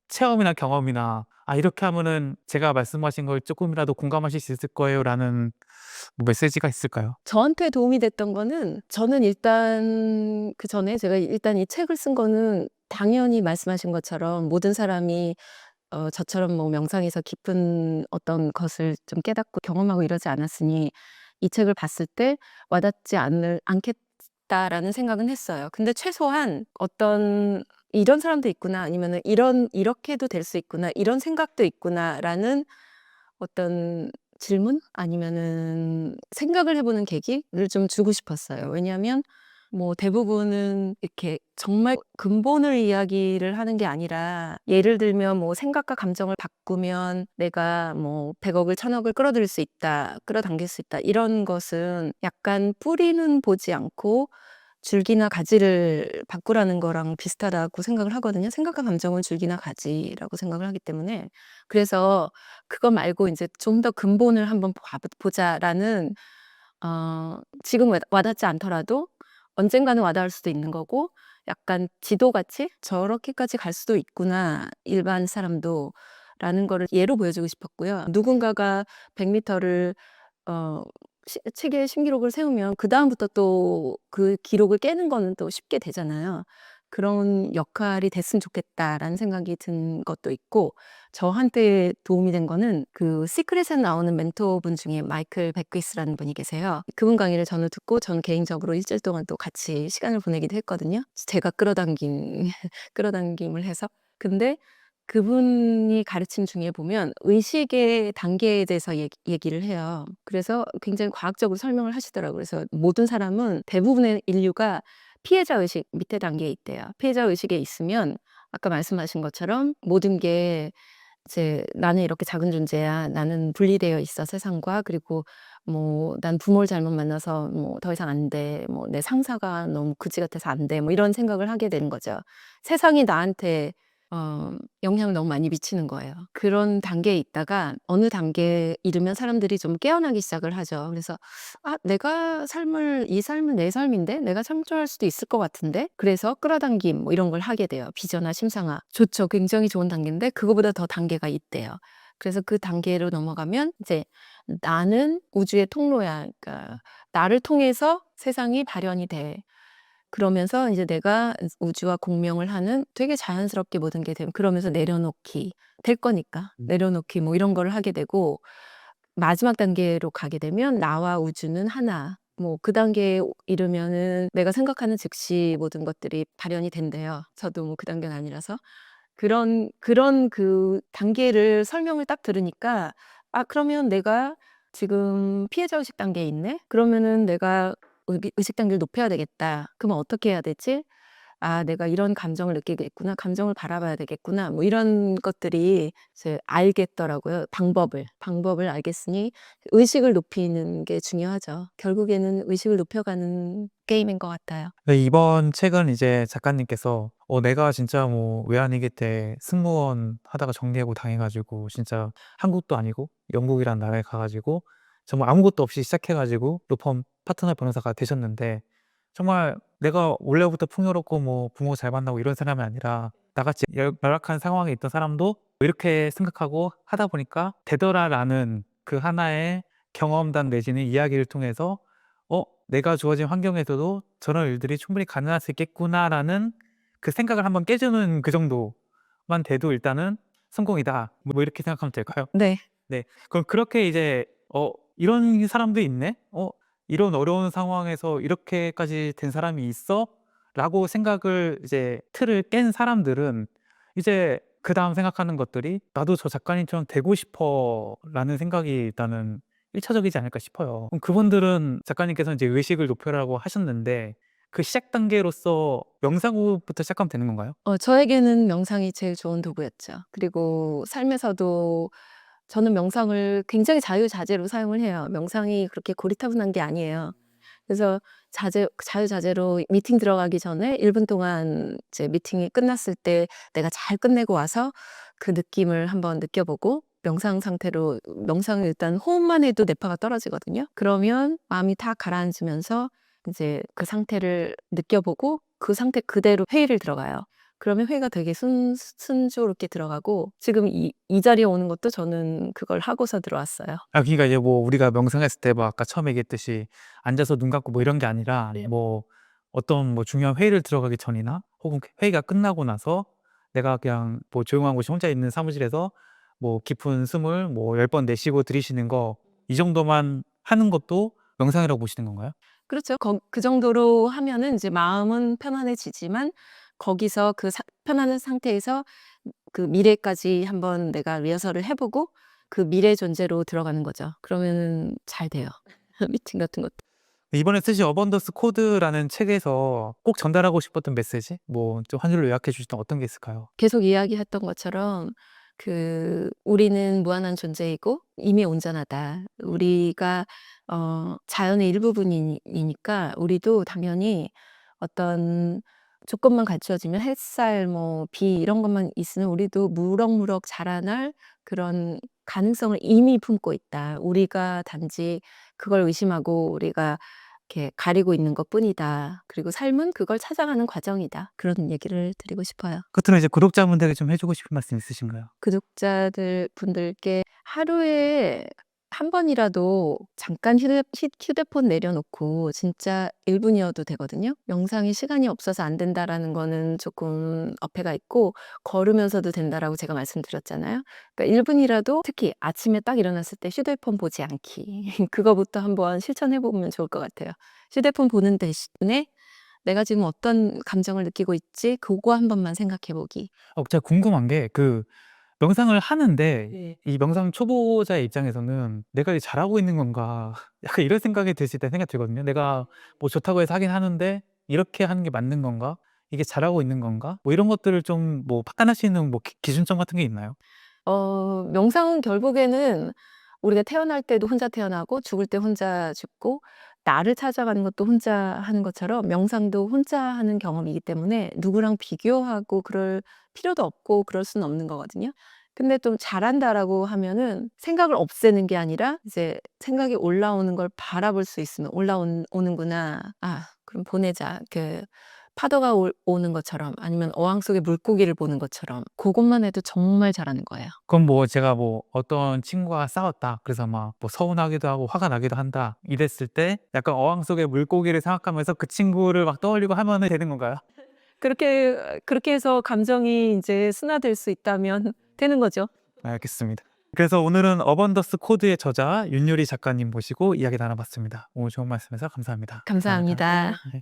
체험이나 경험이나 이렇게 하면은 제가 말씀하신 걸 쪼끔이라도 공감하실 수 있을 거예요."라는 뭐 메시지가 있을까요? 저한테 도움이 됐던 거는 저는 일단 그전에 제가 일단 이 책을 쓴 거는 당연히 말씀하신 것처럼 모든 사람이 저처럼 뭐 명상에서 깊은 어떤 것을 좀 깨닫고 경험하고 이러지 않았으니 이 책을 봤을 때 와닿지 않겠다라는 생각은 했어요. 근데 최소한 어떤 '이런 사람도 있구나.' 아니면은 '이렇게도 될 수 있구나. 이런 생각도 있구나.'라는 어떤 질문 아니면은 생각을 해 보는 계기를 좀 주고 싶었어요. 왜냐하면 뭐 대부분은 이렇게 정말 근본을 이야기를 하는 게 아니라 예를 들면 뭐 생각과 감정을 바꾸면 내가 뭐 100억을 1000억을 끌어들일 수 있다, 끌어당길 수 있다. 이런 것은 약간 뿌리는 보지 않고 줄기나 가지를 바꾸라는 거랑 비슷하다고 생각을 하거든요. 생각과 감정은 줄기나 가지라고 생각을 하기 때문에. 그래서 그거 말고 이제 좀 더 근본을 한번 보자라는 지금 와닿지 않더라도 언젠가는 와닿을 수도 있는 거고 약간 지도같이 '저렇게까지 갈 수도 있구나, 일반 사람도.' 라는 거를 예로 보여주고 싶었고요. 누군가가 100 미터를 어 세계 신기록을 세우면 그다음부터 또 그 기록을 깨는 거는 또 쉽게 되잖아요. '그런 역할이 됐으면 좋겠다.'라는 생각이 든 것도 있고 저한테 도움이 된 거는 그 시크릿에 나오는 멘토분 중에 마이클 베키스라는 분이 계세요. 그분 강의를 저는 듣고 저는 개인적으로 일주일 동안 또 같이 시간을 보내기도 했거든요. 제가 끌어당긴 끌어당김을 해서. 근데 그분이 가르침 중에 보면 의식의 단계에 대해서 얘기를 해요. 그래서 굉장히 과학적으로 설명을 하시더라고요. 그래서 모든 사람은 대부분의 인류가 피해자 의식 밑에 단계에 있대요. 피해자 의식에 있으면 아까 말씀하신 것처럼 모든 게 이제 '나는 이렇게 작은 존재야. 나는 분리되어 있어 세상과. 그리고 뭐 난 부모를 잘못 만나서 뭐 더 이상 안 돼. 뭐 내 상사가 너무 그지 같아서 안 돼.' 뭐 이런 생각을 하게 되는 거죠. 세상이 나한테 영향을 너무 많이 미치는 거예요. 그런 단계에 있다가 어느 단계에 이르면 사람들이 좀 깨어나기 시작을 하죠. 그래서 '아 내가 삶을 이 삶은 내 삶인데 내가 창조할 수도 있을 것 같은데?' 그래서 끌어당김 뭐 이런 걸 하게 돼요. 비전화 심상화. 좋죠. 굉장히 좋은 단계인데 그거보다 더 단계가 있대요. 그래서 그 단계로 넘어가면 이제 '나는 우주의 통로야.' 그러니까 '나를 통해서 세상이 발현이 돼.' 그러면서 이제 내가 우주와 공명을 하는 되게 자연스럽게 모든 게 되면 그러면서 내려놓기. 될 거니까. 내려놓기 뭐 이런 거를 하게 되고 마지막 단계로 가게 되면 나와 우주는 하나. 뭐 그 단계에 이르면은 내가 생각하는 즉시 모든 것들이 발현이 된대요. 저도 뭐 그 단계는 아니라서. 그런 그 단계를 설명을 딱 들으니까 '아 그러면 내가 지금 피해자 의식 단계에 있네? 그러면은 내가 의식 단계를 높여야 되겠다. 그러면 어떻게 해야 되지? 아 내가 이런 감정을 느끼겠구나. 감정을 바라봐야 되겠구나.' 뭐 이런 것들이 이제 알겠더라고요, 방법을. 방법을 알겠으니 의식을 높이는 게 중요하죠. 결국에는 의식을 높여가는 게임인 것 같아요. 네, 이번 책은 이제 작가님께서 내가 진짜 뭐 외환위기 때 승무원 하다가 정리해고 당해 가지고 진짜 한국도 아니고 영국이란 나라에 가 가지고 정말 아무것도 없이 시작해 가지고 로펌 파트너 변호사가 되셨는데 정말 내가 원래부터 풍요롭고 뭐 부모 잘 만나고 이런 사람이 아니라 나같이 열악한 상황에 있던 사람도 이렇게 생각하고 하다 보니까 되더라라는 그 하나의 경험담 내지는 이야기를 통해서 '내가 주어진 환경에서도 저런 일들이 충분히 가능할 수 있겠구나.'라는 그 생각을 한번 깨주는 그 정도만 돼도 일단은 '성공이다.' 뭐 이렇게 생각하면 될까요? 네. 네. 그럼 그렇게 이제 '이런 사람도 있네? 이런 어려운 상황에서 이렇게까지 된 사람이 있어?'라고 생각을 이제 틀을 깬 사람들은 이제 그다음 생각하는 것들이 '나도 저 작가님처럼 되고 싶어.'라는 생각이 일단은 1차적이지 않을까 싶어요. 그럼 그분들은 작가님께서 이제 의식을 높여라고 하셨는데 그 시작 단계로서 명상후부터 시작하면 되는 건가요? 저에게는 명상이 제일 좋은 도구였죠. 그리고 삶에서도 저는 명상을 굉장히 자유자재로 사용을 해요. 명상이 그렇게 고리타분한 게 아니에요. 그래서 자유자재로 미팅 들어가기 전에 1분 동안 이제 미팅이 끝났을 때 내가 잘 끝내고 와서 그 느낌을 한번 느껴보고 명상 상태로 명상을 일단 호흡만 해도 뇌파가 떨어지거든요. 그러면 마음이 다 가라앉으면서 이제 그 상태를 느껴보고 그 상태 그대로 회의를 들어가요. 그러면 회의가 되게 순조롭게 들어가고 지금 이 자리에 오는 것도 저는 그걸 하고서 들어왔어요. 그러니까 이제 뭐 우리가 명상했을 때 뭐 아까 처음에 얘기했듯이 앉아서 눈 감고 뭐 이런 게 아니라 네. 뭐 어떤 뭐 중요한 회의를 들어가기 전이나 혹은 회의가 끝나고 나서 내가 그냥 뭐 조용한 곳이 혼자 있는 사무실에서 뭐 깊은 숨을 뭐 10번 내쉬고 들이쉬는 거 이 정도만 하는 것도 명상이라고 보시는 건가요? 그렇죠. 그 정도로 하면은 이제 마음은 편안해지지만 거기서 그 편안한 상태에서 그 미래까지 한번 내가 리허설을 해 보고 그 미래 존재로 들어가는 거죠. 그러면은 잘 돼요. 미팅 같은 것도. 이번에 쓰신 어번더스 코드라는 책에서 꼭 전달하고 싶었던 메시지? 뭐 좀 한 줄로 요약해 주시면 어떤 게 있을까요? 계속 이야기했던 것처럼 우리는 무한한 존재이고 이미 온전하다. 우리가 자연의 일부분이니까 우리도 당연히 어떤 조건만 갖추어지면 햇살, 뭐 비 이런 것만 있으면 우리도 무럭무럭 자라날 그런 가능성을 이미 품고 있다. 우리가 단지 그걸 의심하고 우리가 이렇게 가리고 있는 것뿐이다. 그리고 삶은 그걸 찾아가는 과정이다. 그런 얘기를 드리고 싶어요. 끝으로 이제 구독자분들에게 좀 해주고 싶은 말씀 있으신가요? 구독자들 분들께 하루에 한 번이라도 잠깐 휴대폰 내려놓고 진짜 1분이어도 되거든요. 명상이 시간이 없어서 안 된다라는 거는 조금 어폐가 있고 걸으면서도 된다라고 제가 말씀드렸잖아요. 그러니까 1분이라도 특히 아침에 딱 일어났을 때 휴대폰 보지 않기. 그거부터 한번 실천해 보면 좋을 것 같아요. 휴대폰 보는 대신에 내가 지금 어떤 감정을 느끼고 있지? 그거 한 번만 생각해 보기. 제가 궁금한 게 명상을 하는데 네. 이 명상 초보자의 입장에서는 '내가 이게 잘하고 있는 건가?' 약간 이런 생각이 드실 때 생각이 들거든요. '내가 뭐 좋다고 해서 하긴 하는데 이렇게 하는 게 맞는 건가? 이게 잘하고 있는 건가?' 뭐 이런 것들을 좀 뭐 판단할 수 있는 뭐 기준점 같은 게 있나요? 명상은 결국에는 우리가 태어날 때도 혼자 태어나고 죽을 때 혼자 죽고 나를 찾아가는 것도 혼자 하는 것처럼 명상도 혼자 하는 경험이기 때문에 누구랑 비교하고 그럴 필요도 없고 그럴 수는 없는 거거든요. 근데 좀 잘한다라고 하면은 생각을 없애는 게 아니라 이제 생각이 올라오는 걸 바라볼 수 있으면 오는구나. 아, 그럼 보내자. 파도가 오는 것처럼 아니면 어항 속의 물고기를 보는 것처럼 그것만 해도 정말 잘하는 거예요. 그럼 뭐 제가 뭐 어떤 친구와 싸웠다. 그래서 막 뭐 서운하기도 하고 화가 나기도 한다. 이랬을 때 약간 어항 속의 물고기를 생각하면서 그 친구를 막 떠올리고 하면은 되는 건가요? 그렇게 해서 감정이 인제 순화될 수 있다면 되는 거죠. 알겠습니다. 그래서 오늘은 어번더스 코드의 저자 윤유리 작가님 모시고 이야기 나눠봤습니다. 오늘 좋은 말씀해서 감사합니다. 감사합니다. 네.